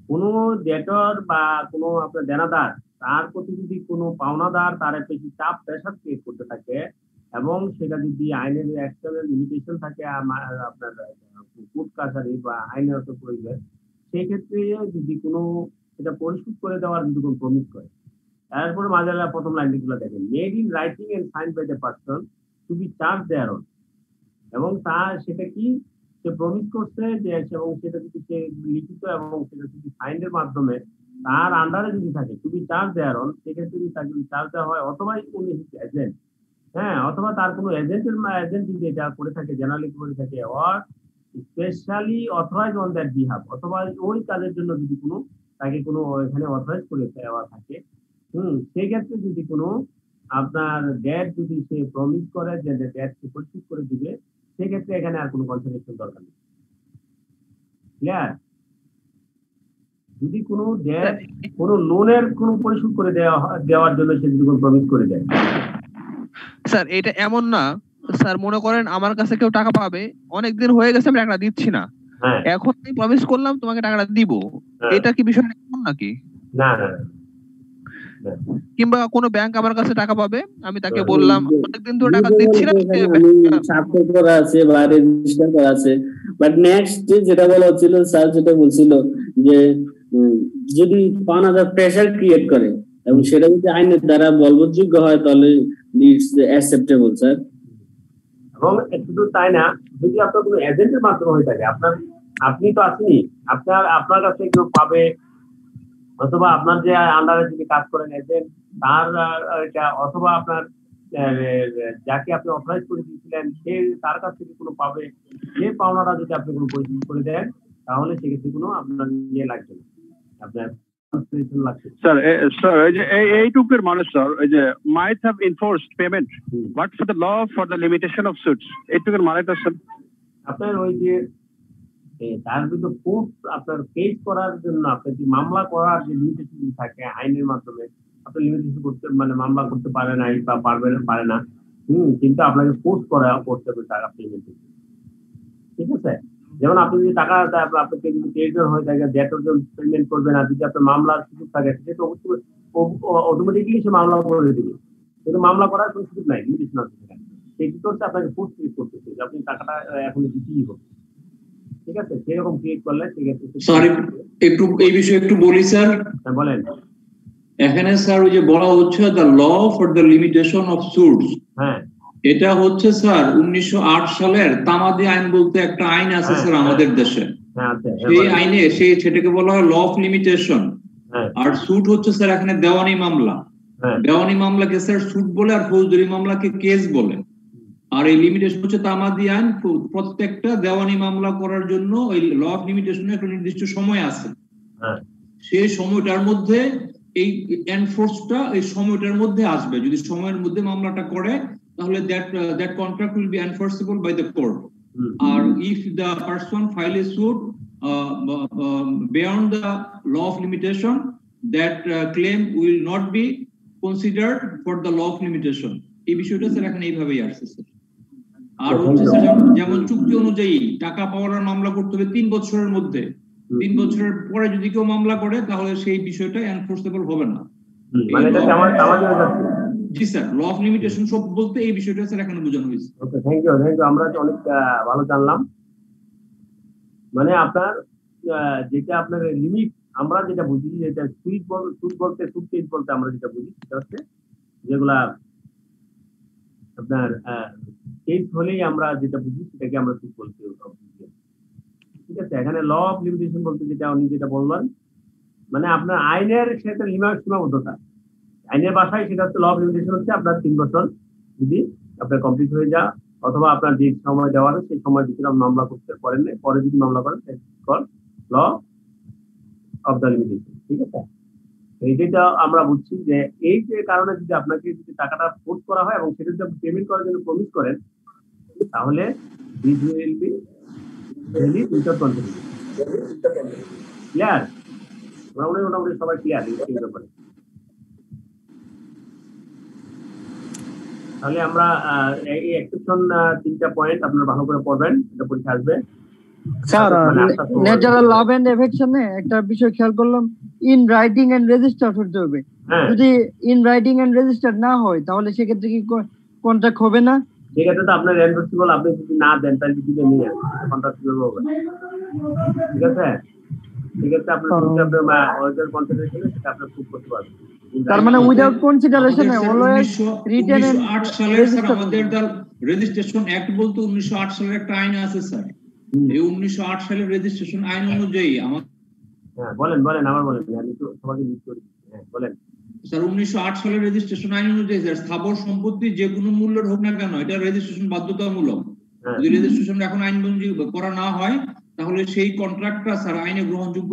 কোনো ডেটর বা কোনো আপনার দেনাদার তার প্রতি যদি কোনো পাওনাদার তার বেশি চাপ প্রেশার ক্রিয়েট করতে থাকে, এবং সেটা যদি আইনের এক্সটার্নাল লিমিটেশন থাকে আপনার কোর্ট কাছারি বা আইনের অত প্রয়োজন, সেই ক্ষেত্রে যদি কোনো এটা পরিশোধ করে দেওয়ার যদি কোনো প্রমিস করে, তারপরে মাঝে প্রথম লাইনগুলো দেখেন made in writing and sign by the person to be charge thereon, এবং তার সেটা কি সে প্রমিস করছে যে, এবং সেটা যদি সে লিখিত এবং সেটা যদি সাইনের মাধ্যমে তার আন্ডারে যদি থাকে to be charge thereon, সেক্ষেত্রে যদি তাকে চার্জ দেওয়া হয়, অথবা উনি এজেন্ট, হ্যাঁ, অথবা তার কোনো এজেন্ট যদি এটা করে থাকে জেনারেলি করে থাকে, or specially authorise on that behalf, অথবা ওই কাজের জন্য যদি কোনো তাকে কোনো এখানে অথরাইজ করে দেওয়া থাকে, সেই ক্ষেত্রে যদি কোনো আপনার ডেট যদি সে প্রমিস করে যে ডেট সে পরিশোধ করে দিবে, সেক্ষেত্রে এখানে আর কোনো কনসিডারেশন দরকার নেই। ক্লিয়ার? যদি কোনো ডেট কোনো লোনের কোনো পরিশোধ করে দেওয়ার জন্য সে যদি কোনো প্রমিস করে দেয়, স্যার এটা এমন না স্যার, মনে করেন আমার কাছে কেউ টাকা পাবে, অনেকদিন হয়ে গেছে আমি টাকাটা দিচ্ছি না, এখন আমি প্রমিস করলাম তোমাকে টাকাটা দিব, এটা কি বিষয়টা এমন নাকি? না না। কিংবা কোনো ব্যাংক আমার কাছে টাকা পাবে, আমি তাকে বললাম অনেকদিন ধরে টাকা দিচ্ছি না, স্বাক্ষর করা আছে বা রেজিস্টার করা আছে, বাট নেক্সট যেটা বলা হচ্ছিল স্যার যেটা বলছিল যে যদি পান আদার প্রেসার ক্রিয়েট করে এবং সেটা যদি আইনের দ্বারা বলবৎযোগ্য হয় তাহলে ইটস অ্যাকসেপ্টেবল স্যার। এবং শুধু তাই না, যদি আপনার কোনো এজেন্টের মাধ্যমে হয়ে থাকে, আপনি তো আসেনি, আপনার কাছে কেউ পাবে, অথবা আপনার যে আন্ডারে যদি কাজ করেন এজেন্ট তার অথবা আপনার যাকে আপনি অথরাইজ করে দিয়েছিলেন সে তার কাছ থেকে কোনো পাবে, যে পাওনাটা যদি আপনি কোনো পরিশোধ করে দেন তাহলে সেক্ষেত্রে কোনো আপনার ইয়ে লাগবে না, আপনার লাগবে। Sir, এইটুকুর মানে স্যার এই যে might have enforced payment, but for the law for the limitation of suits, এইটুকুর মানেটা স্যার আপনার ওই যে তার বিরুদ্ধে কোর্ট আপনার কেস করার জন্য আপনার যে মামলা করার যে লিমিটেশন থাকে আইনের মাধ্যমে, আপনি লিমিটেশন করতে মানে মামলা করতে পারে নাই বা পারে না, কিন্তু আপনাকে ফোর্স করতে হবে টাকা পেমেন্ট, ঠিক আছে? যেমন আপনি যদি টাকা আপনাকে যদি ক্রেডিটর হয়ে থাকে ডেটর জন্য পেমেন্ট করবে না, যদি আপনার মামলার সুযোগ থাকে সেটা অটোমেটিক্যালি সে মামলা করে দেবে, কিন্তু মামলা করার কোনো সুযোগ নাই, লিমিটেশন আছে সেখানে, সেই কি করছে আপনাকে ফোর্স ক্রিয়েট করতেছে যে আপনি টাকাটা এখন দিতেই হবে, ঠিক আছে? সেরকম ক্রিয়েট করলে সেক্ষেত্রে সরি একটু এই বিষয়ে একটু বলি স্যার। বলেন। এখানে স্যার ওই যে বলা হচ্ছে the law for the limitation of suits, হ্যাঁ এটা হচ্ছে স্যার 1908 সালের তামাদি আইন বলতে একটা আইন আছে স্যার আমাদের দেশে, সেই আইনে সেটাকে বলা হয় ল অফ লিমিটেশন। আর সুট হচ্ছে স্যার এখানে দেওয়ানি মামলা, দেওয়ানি মামলাকে স্যার সুট বলে আর ফৌজদারি মামলাকে কেস বলে। আর এই লিমিটেশন হচ্ছে তামাদি আইন, প্রত্যেকটা দেওয়ানি মামলা করার জন্য ওই ল অফ লিমিটেশনের একটা নির্দিষ্ট সময় আছে, সেই সময়টার মধ্যে এই এনফোর্সটা এই সময়টার মধ্যে আসবে। যদি সময়ের মধ্যে মামলাটা করে তাহলে that contract will be enforceable by the court. Or if the person file a suit beyond the law of limitation, that claim will not be considered for the law of limitation. এই বিষয়টা sir এখানে এইভাবেই আসছে sir. আর হচ্ছে যেমন চুক্তি অনুযায়ী টাকা পাওয়ার মামলা করতে হবে 3 বছরের মধ্যে, 3 বছরের পরে যদি কেউ মামলা করে তাহলে সেই বিষয়টা এনফোর্সেবল হবে না। মানে এটা আমাদের যাচ্ছে। জি স্যার, ল অফ লিমিটেশন সব বলতে এই বিষয়টা স্যার এখানে বোঝানো হয়েছে। ওকে, থ্যাংক ইউ। আমরা অনেক ভালো জানলাম। মানে আপনার যেটা আপনার লিমিট, আমরা যেটা বুঝি যেটা সুট বলতে আমরা যেটা বুঝি সেটা হচ্ছে যেগুলা আপনার কেস হলেই আমরা যেটা বুঝি সেটাকে আমরা সুট বলতে, ঠিক আছে? এখানে ল অফ লিমিটেশন বলতে যেটা উনি যেটা বললেন, মানে আপনার আইনের সেটা সীমাবদ্ধতা, আইনের ভাষায় সেটা হচ্ছে ল অফ লিমিটেশন হচ্ছে আপনার 3 বছর যদি আপনার কমপ্লিট হয়ে যায়, অথবা আপনার যে সময় দেওয়া হয় সেই সময় যদি মামলা করতে পারেন, পরে যদি মামলা করেন ল অফ দ্য লিমিটেশন, ঠিক আছে? এইটা আমরা বুঝছি যে এই যে কারণে যদি আপনাকে যদি টাকাটা ফোর্স করা হয় এবং সেটা যদি আপনি পেমেন্ট করার জন্য প্রমিস করেন তাহলে ক্লিয়ার? মোটামুটি সবাই ক্লিয়ার এই ব্যাপারে। তাহলে আমরা এই এক্সেপশন 3টা পয়েন্ট আপনারা ভালো করে পড়বেন, এটা পরীক্ষা আসবে। স্যার ন্যাচারাল লাভ এন্ড এফেকশনে একটা বিষয় খেয়াল করলাম, ইন রাইটিং এন্ড রেজিস্টার্ড হতে হবে। যদি ইন রাইটিং এন্ড রেজিস্টার্ড না হয় তাহলে সেক্ষেত্রে কি কন্ট্রাক্ট হবে না? সেক্ষেত্রে তো আপনার এনফোর্সেবল, আপনি যদি না দেন তাহলে দিতে নিয়ে কন্ট্রাক্ট কিভাবে হবে? ঠিক আছে, সেক্ষেত্রে আপনার কনসিডারেশনে সেটা আপনার প্রুভ করতে পারবেন। তার মানে উইদাউট কনসিডারেশনে অলওয়েজ রিটেন এন্ড 1908 সালের স্যার আমাদের রেজিস্ট্রেশন অ্যাক্ট বলতে 1908 সালের একটা আইন আছে স্যার। এই 1908 সালের রেজিস্ট্রেশন আইন অনুযায়ী আমার বলেন আমার বলেন, আমি তো সবাইকে মিস করি। বলেন স্যার, 1908 সালের রেজিস্ট্রেশন আইন অনুযায়ী স্যার স্থাবর সম্পত্তি যে কোনো মূল্যের হোক না কেন এটা রেজিস্ট্রেশন বাধ্যতামূলক। যদি রেজিস্ট্রেশন এখন আইন অনুযায়ী করা না হয় তাহলে সেই কন্ট্রাক্টটা স্যার আইনে গ্রহণযোগ্য।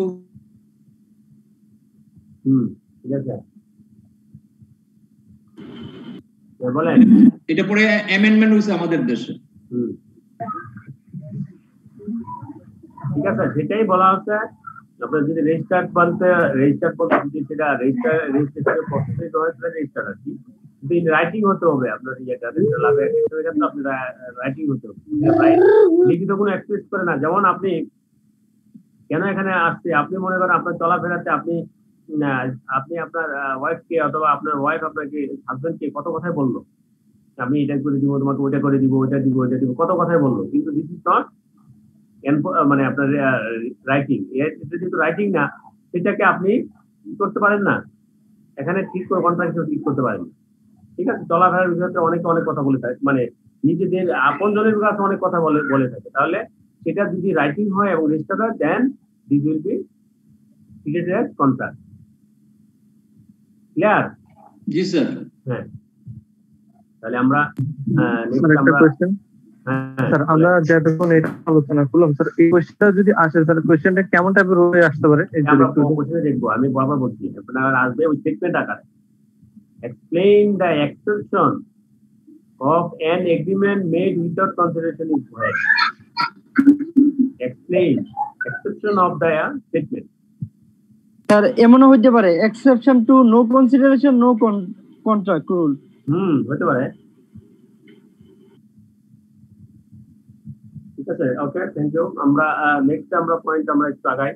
ঠিক আছে, বলেন। এটা পরে অ্যামেন্ডমেন্ট হয়েছে আমাদের দেশে। ঠিক আছে, সেটাই বলা হচ্ছে আপনার যদি রেজিস্টার্ড বলতে যদি সেটা রেজিস্ট্রেশনের প্রসেস হয়েছে রেজিস্টার আর কি, কিন্তু ইন রাইটিং হতে হবে আপনার ইয়েটা লাভে আপনি রাইটিং হতে হবে, লিখিত কোনো এক্সপ্রেস করে না। যেমন আপনি কেন এখানে আসছে, আপনি মনে করেন আপনার চলাফেরাতে আপনি আপনার ওয়াইফকে অথবা আপনার ওয়াইফ আপনাকে হাজবেন্ডকে কত কথাই বললো, আমি এটা করে দিব, তোমাকে ওইটা করে দিব, ওইটা দিব, কত কথাই বললো, কিন্তু দিস ইজ নট মানে আপনার রাইটিং, এটা যেহেতু রাইটিং না, সেটাকে আপনি কি করতে পারেন না, এখানে ঠিক করে কন্ট্রাক্ট ঠিক করতে পারেন না। ঠিক আছে, চলাফেরার বিষয়ে অনেকে অনেক কথা বলে থাকে, মানে নিজেদের আপন জনের কাছে অনেক কথা বলে থাকে, তাহলে সেটা যদি রাইটিং হয় এবং রেজিস্টার হয়, then this will be treated as contract. Clear? জি স্যার। হ্যাঁ, তাহলে আমরা স্যার আমরা যতক্ষণ এটা আলোচনা করলাম স্যার, এই কোশ্চেনটা যদি আসে স্যার, কোশ্চেনটা কেমন টাইপের হয়ে আসতে পারে? আমরা কোশ্চেনে দেখবো, আমি বারবার বলছি, আপনার আসবে ওই স্টেটমেন্ট আকারে। Explain the exception of an agreement made without consideration is void. Explain exception of the statement. Sir এমনও হতে পারে exception to no consideration no contract rule. হতে পারে। ঠিক আছে, ওকে, থ্যাংক ইউ। আমরা নেক্সট আমরা পয়েন্ট আমরা একটু আগাই।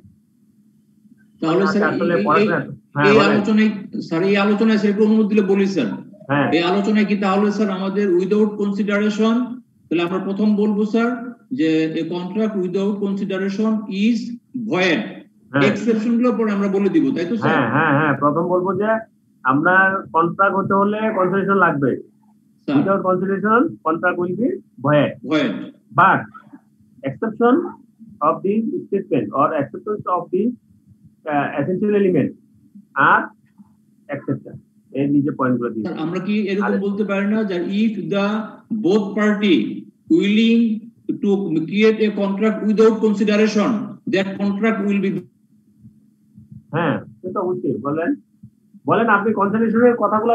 তাহলে স্যার এই আলোচনায় স্যার একটু অনুমতি দিলে বলি স্যার, এই আলোচনায় কি তাহলে স্যার আমাদের উইদাউট কনসিডারেশন, তাহলে আমরা প্রথম বলবো স্যার যে এ contract without consideration is void, exception গুলো পরে আমরা বলে দিব, তাই তো স্যার? হ্যাঁ, প্রথম বলবো যে আপনার কন্ট্রাক্ট হতে হলে কনসিডারেশন লাগবে, without consideration contract will B void, but exception of the statement or acceptance of the essential element are exception. এই নিজে পয়েন্টগুলো দিই। আমরা কি এরকম বলতে পারি না যে if the both party willing to create a contract without consideration, that contract will be, হ্যাঁ সেটা অবশ্যই বলেন আপনি কনসিডারেশনের কথাগুলো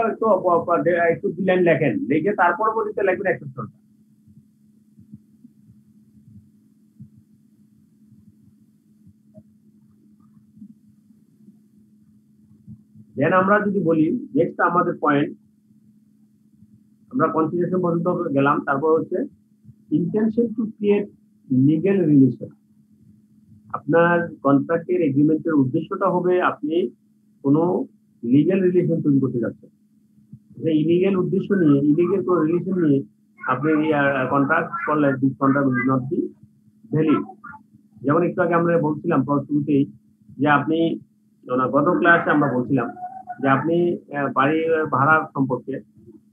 একটু দিলেন, লেখেন, লিখে তারপর বলতে লিখবেন এক্সেপশন। দেন আমরা যদি বলি নেক্সট আমাদের পয়েন্ট, আমরা কনসিডারেশন পর্যন্ত গেলাম, তারপর হচ্ছে intention to create legal relation. আপনার কন্ট্রাক্টের এগ্রিমেন্টের উদ্দেশ্যটা হবে আপনি কোনো লিগ্যাল রিলেশন তৈরি করতে যাচ্ছেন। ইলিগ্যাল উদ্দেশ্য নিয়ে, ইলিগ্যাল কোনো রিলেশন নিয়ে আপনি কন্ট্রাক্ট করলে this contract will not be valid. যেমন একটু আগে আমরা বলছিলাম শুরুতেই যে আপনি গত ক্লাসে আমরা বলছিলাম যে আপনি বাড়ির ভাড়া সম্পর্কে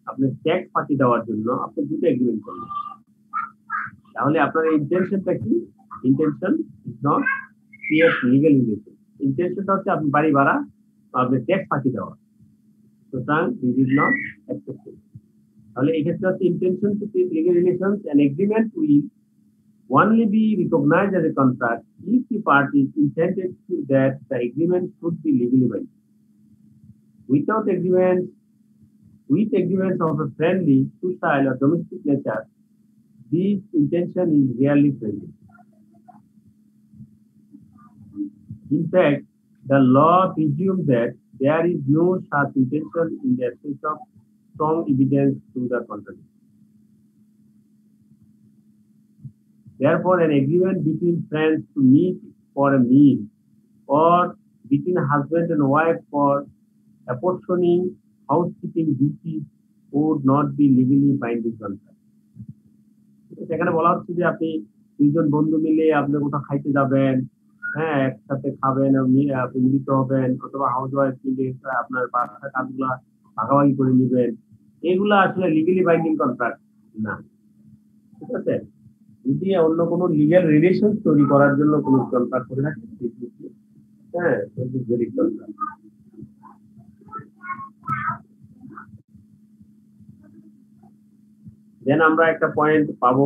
আপনি ট্যাক্স ফাঁকি দেওয়ার জন্য আপনি দুটো এগ্রিমেন্ট করলেন, তাহলে আপনার ইন্টেনশনটা কি? Intention is not create legal relation. ইন্টেনশনটা হচ্ছে আপনি বাড়ি ভাড়া আপনি ট্যাক্স ফাঁকি দেওয়া, সুতরাং দিস ইজ নট অ্যাকসেপ্টেড। তাহলে এক্ষেত্রে হচ্ছে intention to create legal relations and agreement will only be recognized as a contract if the parties intended that the agreement should be legally binding. Without agreements, with agreements of a friendly, social, or domestic nature, this intention is rarely present. In fact, the law presumes that there is no such intention in the absence of strong evidence to the contrary. Therefore, an agreement between friends to meet for a meal or between a husband and wife for apportioning housekeeping duties would not be legally binding contract. সেখানে বলা হচ্ছে যে আপনি দুইজন বন্ধু মিলে আপনি কোথাও খাইতে যাবেন, হ্যাঁ একসাথে খাবেন, আপনি মিলিত হবেন, অথবা হাউস ওয়াইফ মিলে আপনার বাসার কাজগুলা ভাগাভাগি করে নেবেন, এগুলা আসলে লিগালি বাইন্ডিং কন্ট্রাক্ট না। ঠিক আছে, যদি অন্য কোনো লিগ্যাল রিলেশন তৈরি করার জন্য কোনো কন্ট্রাক্ট করে থাকে, হ্যাঁ ভ্যালিড কন্ট্রাক্ট। দেন আমরা একটা পয়েন্ট পাবো,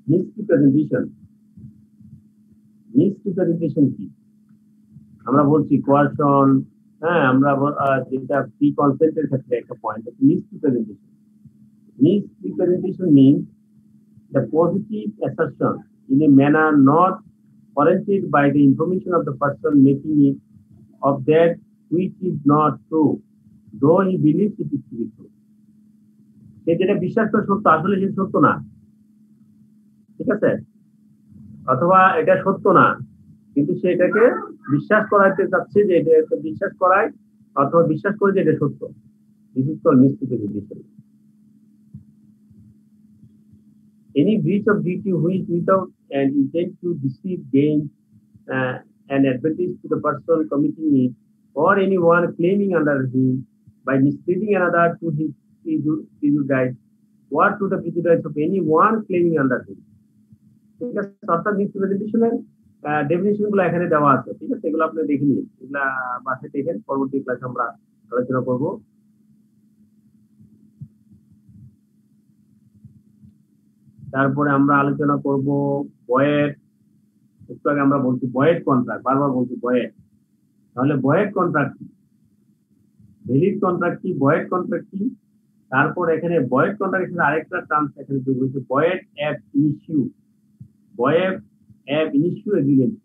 মিসরিপ্রেজেন্টেশন। মিসরিপ্রেজেন্টেশন কি? আমরা বলছি কোয়ারশন, হ্যাঁ আমরা যেটা প্রি কনসেন্টের ক্ষেত্রে একটা পয়েন্ট আছে misrepresentation. Misrepresentation means the positive assertion in a manner not warranted by the information of the person making it of that which is not true, though he believes it is to be true. সে যেটা বিশ্বাস করে সত্য, আসলে সে সত্য না, ঠিক আছে, অথবা এটা সত্য না কিন্তু সে এটাকে বিশ্বাস করাইতে চাচ্ছে যে এটা বিশ্বাস করায় অথবা বিশ্বাস করে যে এটা সত্য। This is called misrepresentation. Any breach of duty which without an intent to deceive gains an advantage to the person committing it or anyone claiming under him by misleading another to his prejudice or to the prejudice of anyone claiming under him. ঠিক আছে, অর্থাৎ মিসরিপ্রেজেন্টেশনের definition গুলো এখানে দেওয়া আছে। ঠিক আছে, এগুলো আপনি দেখে নিন, এগুলা বাসায় দেখেন, পরবর্তী ক্লাসে আমরা আলোচনা করব। তারপরে আমরা আলোচনা করব বয়েড। একটু আগে আমরা বলছি বয়েড কন্ট্রাক্ট, বারবার বলছি বয়েড। তাহলে বয়েড কন্ট্রাক্ট কি, ভ্যালিড কন্ট্রাক্ট কি, বয়েড কন্ট্রাক্ট কি। তারপর এখানে বয়েড কন্ট্রাক্টের আরেকটা টার্মস এখানে যোগ হয়েছে, বয়েড অ্যাব ইনিশিউ, বয়েড অ্যাব ইনিশিউ এগ্রিমেন্ট।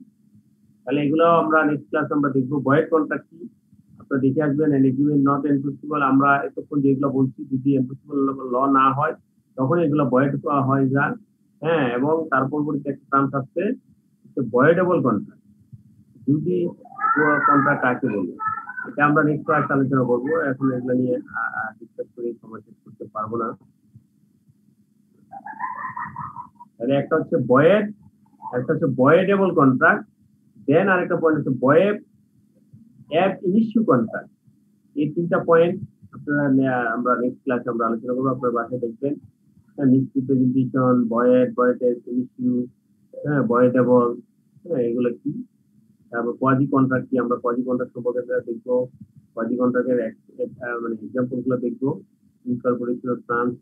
তাহলে এগুলো আমরা নেক্সট ক্লাসে আমরা দেখবো। বয়েড কন্ট্রাক্ট কি আপনারা দেখে আসবেন। এন এগ্রিমেন্ট নট এনফোর্সিবল, আমরা এতক্ষণ যেগুলো বলছি যদি এনফোর্সিবল ল না হয় তখন এগুলো বয়েড হয়ে যায়। হ্যাঁ, এবং তার পরবর্তীতে একটা টার্মস আসছে বয়েডেবল কন্ট্রাক্ট, যদি কন্ট্রাক্ট কাকে বলবো, এটা আমরা নেক্সট ক্লাসে আলোচনা করবো। এখন এগুলো নিয়ে ডিসকাস করে সময় শেষ করতে পারবো না। তাহলে একটা হচ্ছে বয়েড, একটা হচ্ছে বয়েডেবল কন্ট্রাক্ট, দেন আরেকটা পয়েন্ট হচ্ছে বয়েড অ্যাব ইনিশিউ কন্ট্রাক্ট। এই তিনটা পয়েন্ট আপনারা আমরা নেক্সট ক্লাসে আমরা আলোচনা করবো, আপনার বাসায় দেখবেন। মিসরিপ্রেজেন্টেশন, বয়েড, বয়েড অ্যাব ইনিশিউ, হ্যাঁ, বয়েডেবল, হ্যাঁ, এগুলো কি। তারপর কোয়াজি কন্ট্রাক্ট কি, আমরা কোয়াজি কন্ট্রাক্ট সম্পর্কে দেখবো। কোয়াজি কন্ট্রাক্টের মানে এক্সাম্পল গুলো দেখবো। Incorporation of terms,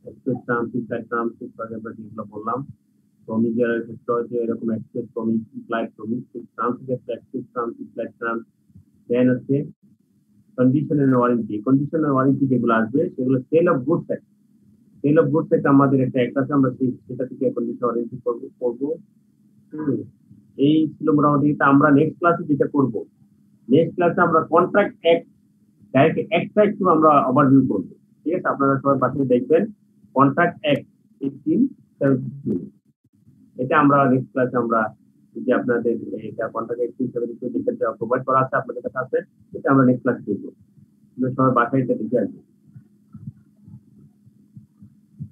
express terms, implied terms, আমরা যেগুলো বললাম। প্রমিজের ক্ষেত্রে হচ্ছে এরকম express promise, implied promise, terms ক্ষেত্রে express terms, implied terms. Then হচ্ছে কন্ডিশনাল ওয়ারেন্টি, কন্ডিশনাল ওয়ারেন্টি যেগুলো আসবে সেগুলো sale of goods act, sale of goods act আমাদের একটা অ্যাক্ট আছে, আমরা সেটা থেকে কন্ডিশনাল ওয়ারেন্টি করবো। এই ছিল মোটামুটি। আমরা নেক্সট ক্লাসে যেটা করবো, নেক্সট ক্লাসে আমরা কন্ট্রাক্ট অ্যাক্ট, ডাইরেক্ট অ্যাক্টটা একটু আমরা ওভারভিউ করবো। ঠিক আছে, আপনারা সবাই পাশে দেখবেন কন্ট্রাক্ট অ্যাক্ট 1872, এটা আমরা নেক্সট ক্লাসে আমরা যে আপনাদের এটা কন্ট্রাক্ট 1872 যেটা প্রোভাইড করা আছে আপনাদের কাছে আছে, এটা আমরা নেক্সট ক্লাসে দেখবো। সবাই বাসায় এটা দেখে আসবো।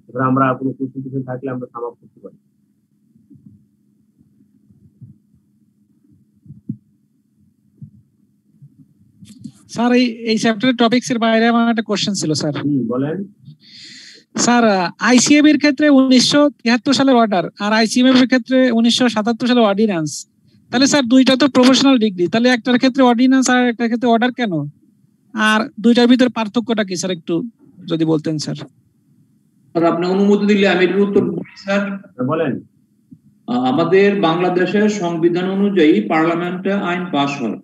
এবার আমরা কোনো কোশ্চেন থাকলে আমরা সামাপ করতে পারি। স্যার এই চ্যাপ্টারের টপিকস এর বাইরে আমার একটা কোশ্চেন ছিল স্যার। বলেন স্যার। আইসিএবি এর ক্ষেত্রে 1973 সালের অর্ডার আর আইসিএমএফ এর ক্ষেত্রে 1977 সালের অর্ডিন্যান্স, তাহলে স্যার দুইটা তো প্রফেশনাল ডিগ্রি, তাহলে একটার ক্ষেত্রে অর্ডিন্যান্স আর একটার ক্ষেত্রে অর্ডার কেন, আর দুইটার ভিতর পার্থক্যটা কি স্যার একটু যদি বলতেন স্যার। স্যার আপনি অনুমতি দিলে আমি এর উত্তর বলি স্যার। বলেন। আমাদের বাংলাদেশের সংবিধান অনুযায়ী পার্লামেন্টে আইন পাস হয়,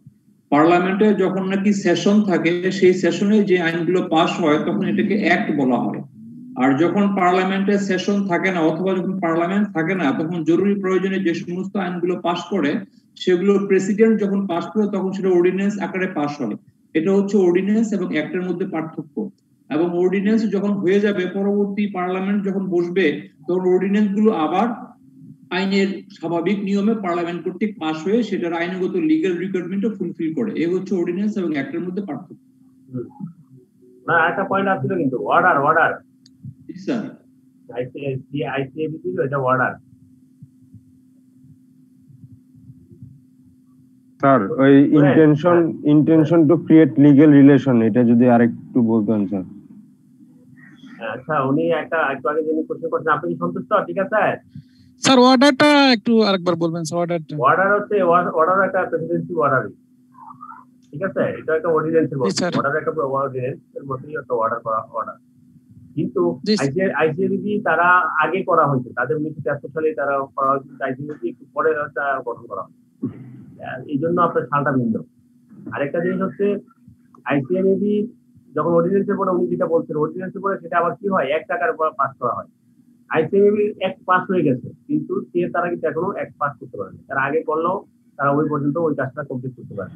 পার্লামেন্টে যখন নাকি সেশন থাকে সেই সেশনে যে আইনগুলো পাস হয় তখন এটাকে অ্যাক্ট বলা হয়। আর যখন পার্লামেন্টে সেশন থাকে না অথবা যখন পার্লামেন্ট থাকে না তখন জরুরি প্রয়োজনে যে সমস্ত আইনগুলো পাস করে সেগুলো প্রেসিডেন্ট যখন পাস করে তখন সেটা অর্ডিন্যান্স আকারে পাস হয়। এটা হচ্ছে অর্ডিন্যান্স এবং অ্যাক্টের মধ্যে পার্থক্য। এবং অর্ডিন্যান্স যখন হয়ে যাবে, পরবর্তী পার্লামেন্ট যখন বসবে তখন অর্ডিন্যান্স গুলো আবার আইনের স্বাভাবিক নিয়মে পার্লামেন্ট কর্তৃক পাস হয়ে সেটার আইনগত লিগ্যাল রিকোয়ারমেন্টও ফুলফিল করে। এই হচ্ছে অর্ডিন্যান্স এবং অ্যাক্টের মধ্যে পার্থক্য। না, একটা পয়েন্ট আসছিল কিন্তু অর্ডার, অর্ডার স্যার আইসিএবি ছিল এটা অর্ডার। স্যার ওই intention to create legal relation, এটা যদি আরেকটু বলতেন স্যার। আচ্ছা, উনি একটু আগে যিনি কোশ্চেন করছেন, আপনি কি সন্তুষ্ট? ঠিক আছে স্যার, অর্ডারটা একটু আরেকবার বলবেন স্যার। অর্ডার হচ্ছে অর্ডার একটা প্রেসিডেন্সি অর্ডার, ঠিক আছে, এটা একটা অর্ডিন্যান্সের মতো, অর্ডার একটা অর্ডিন্যান্সের মতোই একটা অর্ডার করা অর্ডার। কিন্তু আইসিএবি তারা আগে করা হয়েছে, তাদের 1973 সালে তারা করা হয়েছে, আইসিএবি একটু পরে গঠন করা হয়েছে, এই জন্য আপনার সালটা ভিন্ন। আরেকটা জিনিস হচ্ছে আইসিএবি যখন অর্ডিন্যান্সের পরে উনি যেটা বলছেন, অর্ডিন্যান্সের পরে সেটা আবার কি হয়, 1 টাকার পর পাস করা হয়। আইসিএবি এক পাস হয়ে গেছে, কিন্তু তারা কিন্তু এখনো এক পাস করতে পারেনি, তারা আগে করলেও তারা ওই পর্যন্ত ওই কাজটা কমপ্লিট করতে পারে।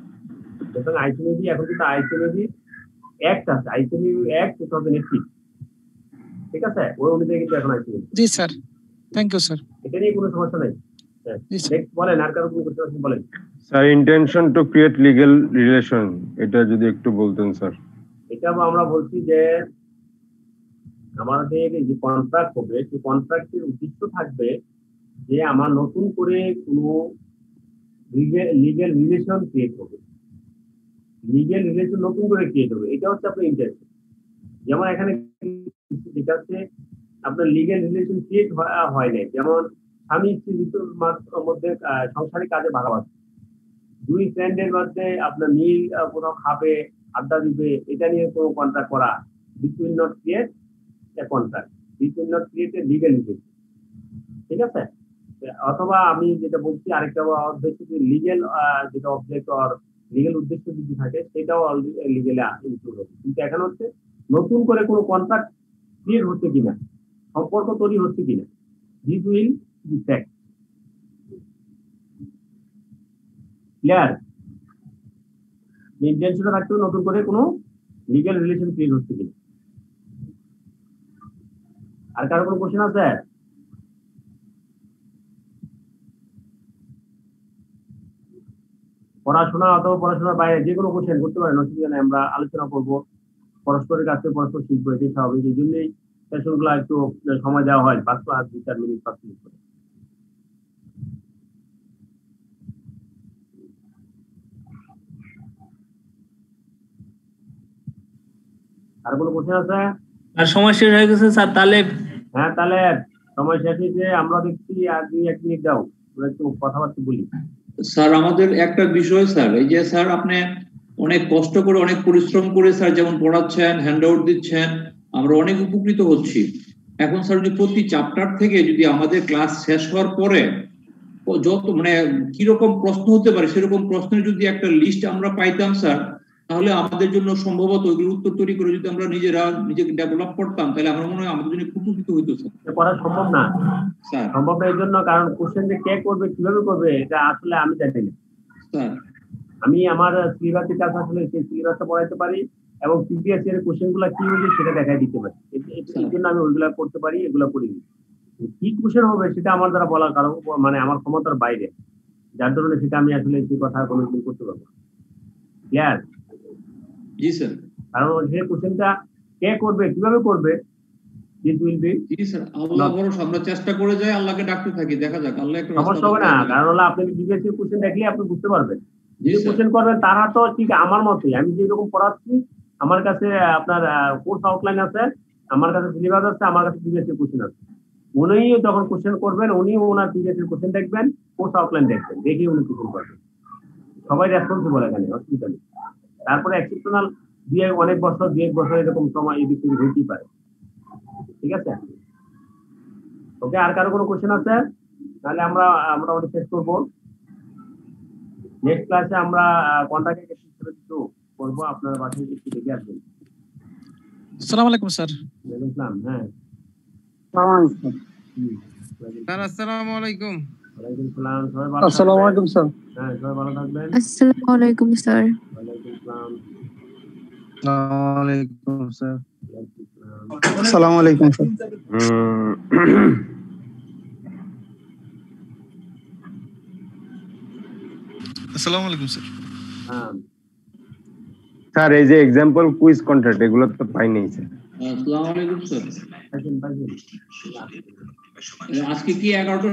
সুতরাং আইসিএবি এখন কিন্তু আইসিএবি অ্যাক্ট আছে, আইসিএবি অ্যাক্ট 2008, ঠিক আছে, ওই অনুযায়ী কিন্তু এখন আইসিএবি। জি স্যার, থ্যাংক ইউ স্যার। এটা নিয়ে কোনো সমস্যা নেই। নেক্সট বলেন, আর কারো কোনো কোশ্চেন আছে বলেন। Sir intention to create legal relation, এটা যদি একটু বলতেন স্যার। এটা আমরা বলছি যে আমাদের যে কন্ট্রাক্ট হবে, সেই কন্ট্রাক্টের উদ্দেশ্য থাকবে যে আমার নতুন করে কোনো লিগ্যাল রিলেশন ক্রিয়েট হবে, লিগ্যাল রিলেশন নতুন করে ক্রিয়েট হবে, এটা হচ্ছে আপনার ইন্টেনশন। যেমন এখানে যেটা হচ্ছে আপনার লিগ্যাল রিলেশন ক্রিয়েট হয় নাই, যেমন স্বামী স্ত্রীর মধ্যে সংসারিক কাজে ভাগাভাগি, দুই ফ্রেন্ডের মধ্যে আপনার মিল কোথাও খাবে, আড্ডা দিবে, এটা নিয়ে কোনো কন্ট্রাক্ট করা, this will not create a contract, this will not create a legal relation. ঠিক আছে? অথবা আমি যেটা বলছি আরেকটা উদ্দেশ্য, লিগ্যাল যেটা অবজেক্ট আর লিগ্যাল উদ্দেশ্য যদি থাকে সেটাও লিগ্যালে ইনক্লুড হবে। কিন্তু এখন হচ্ছে নতুন করে কোনো কন্ট্রাক্ট ক্রিয়েট হচ্ছে কিনা, সম্পর্ক তৈরি হচ্ছে কিনা, this will B fact. Clear? Intention থাকতে নতুন করে কোনো লিগ্যাল রিলেশন ক্রিয়েট হচ্ছে কিনা। আর কারো কোনো কোশ্চেন আছে? পড়াশোনা অথবা পড়াশোনার বাইরে যে কোনো কোশ্চেন করতে পারেন, অসুবিধা নেই, আমরা আলোচনা করবো, পরস্পরের কাছে পরস্পর শিখবো, এটাই স্বাভাবিক। এই জন্যই সেশন গুলো একটু সময় দেওয়া হয়, 2-4 মিনিট 5 মিনিট করে। আর কোনো কোশ্চেন আছে? আর সময় শেষ হয়ে গেছে স্যার, তাহলে হ্যাঁ, তাহলে সময় শেষ হয়েছে, আমরা দেখছি আর 2-1 মিনিট দাও, আমরা একটু কথাবার্তা বলি। স্যার আমাদের একটা বিষয় স্যার, এই যে স্যার আপনি অনেক কষ্ট করে অনেক পরিশ্রম করে স্যার যেমন পড়াচ্ছেন, হ্যান্ডআউট দিচ্ছেন, আমরা অনেক উপকৃত হচ্ছি। এখন স্যার যদি প্রতি চ্যাপ্টার থেকে যদি আমাদের ক্লাস শেষ হওয়ার পরে যত মানে কিরকম প্রশ্ন হতে পারে সেরকম প্রশ্নের যদি একটা লিস্ট আমরা পাইতাম স্যার, তাহলে আমাদের জন্য সম্ভবত ওইগুলো উত্তর তৈরি করে যদি আমরা নিজেকে ডেভেলপ করতাম, তাহলে আমার মনে হয় আমাদের জন্য খুব উপকৃত হইতো স্যার। করা সম্ভব না স্যার, সম্ভব না এই জন্য, কারণ কোশ্চেন যে কে করবে কিভাবে করবে এটা আসলে আমি জানি না স্যার। আমি আমার সিলেবাসের কাছে আসলে সেই সিলেবাসটা পড়াইতে পারি এবং সিবিএসই এর কোশ্চেন গুলা কি হয়েছে সেটা দেখাই দিতে পারি, এই জন্য আমি ওইগুলা করতে পারি, এগুলা করিনি। কি কোশ্চেন হবে সেটা আমার দ্বারা বলার কারণ মানে আমার ক্ষমতার বাইরে, যার কারণে সেটা আমি আসলে সেই কথা কোনোদিন করতে পারবো। ক্লিয়ার? জি স্যার। কারণ সেই কোশ্চেনটা কে করবে কিভাবে করবে, দিস উইল বি জি স্যার, আল্লাহ ভরসা, আমরা চেষ্টা করে যাই, আল্লাহকে ডাকতে থাকি, দেখা যাক আল্লাহ একটা সমস্যা হবে না। কারণ হলো আপনি জিপিএসসি কোশ্চেন দেখলে আপনি বুঝতে পারবেন, যে কোশ্চেন করবেন তারা তো ঠিক আমার মতোই, আমি যেরকম পড়াচ্ছি আমার কাছে আপনার কোর্স আউটলাইন আছে, আমার কাছে সিলেবাস আছে, আমার কাছে জিপিএসসি কোশ্চেন আছে, উনি যখন কোশ্চেন করবেন উনি ওনার জিপিএসসি কোশ্চেন দেখবেন, কোর্স আউটলাইন দেখবেন, দেখে উনি কোশ্চেন করবেন। সবাই রেসপন্সিবল এখানে, অসুবিধা নেই। তারপরে এক্সেপশনাল দিয়ে অনেক বছর 2-1 বছর এরকম সময় এদিক থেকে হইতেই পারে। ঠিক আছে? ওকে, আর কারো কোনো কোশ্চেন আছে? তাহলে আমরা মোটামুটি শেষ করবো। নেক্সট ক্লাসে আমরা কন্টাক্টে কিছু করবো, আপনার বাসায় একটু দেখে আসবেন। আসসালামু আলাইকুম স্যার। ওয়ালাইকুম আসসালাম। হ্যাঁ স্যার, আসসালামু আলাইকুম। ওয়ালাইকুম আসসালাম। সবাই ভালো আসসালামু আলাইকুম স্যার। হ্যাঁ, সবাই ভালো থাকবেন। আসসালামু আলাইকুম স্যার। ওয়ালাইকুম আসসালাম। আসসালামু আলাইকুম স্যার। আসসালামু আলাইকুম স্যার। আসসালামু আলাইকুম স্যার। স্যার এই যে এক্সাম্পল কুইজ কন্ট্রাক্ট এগুলো তো পাই নাই স্যার। আসসালামু আলাইকুম স্যার। আজকে কি 11টা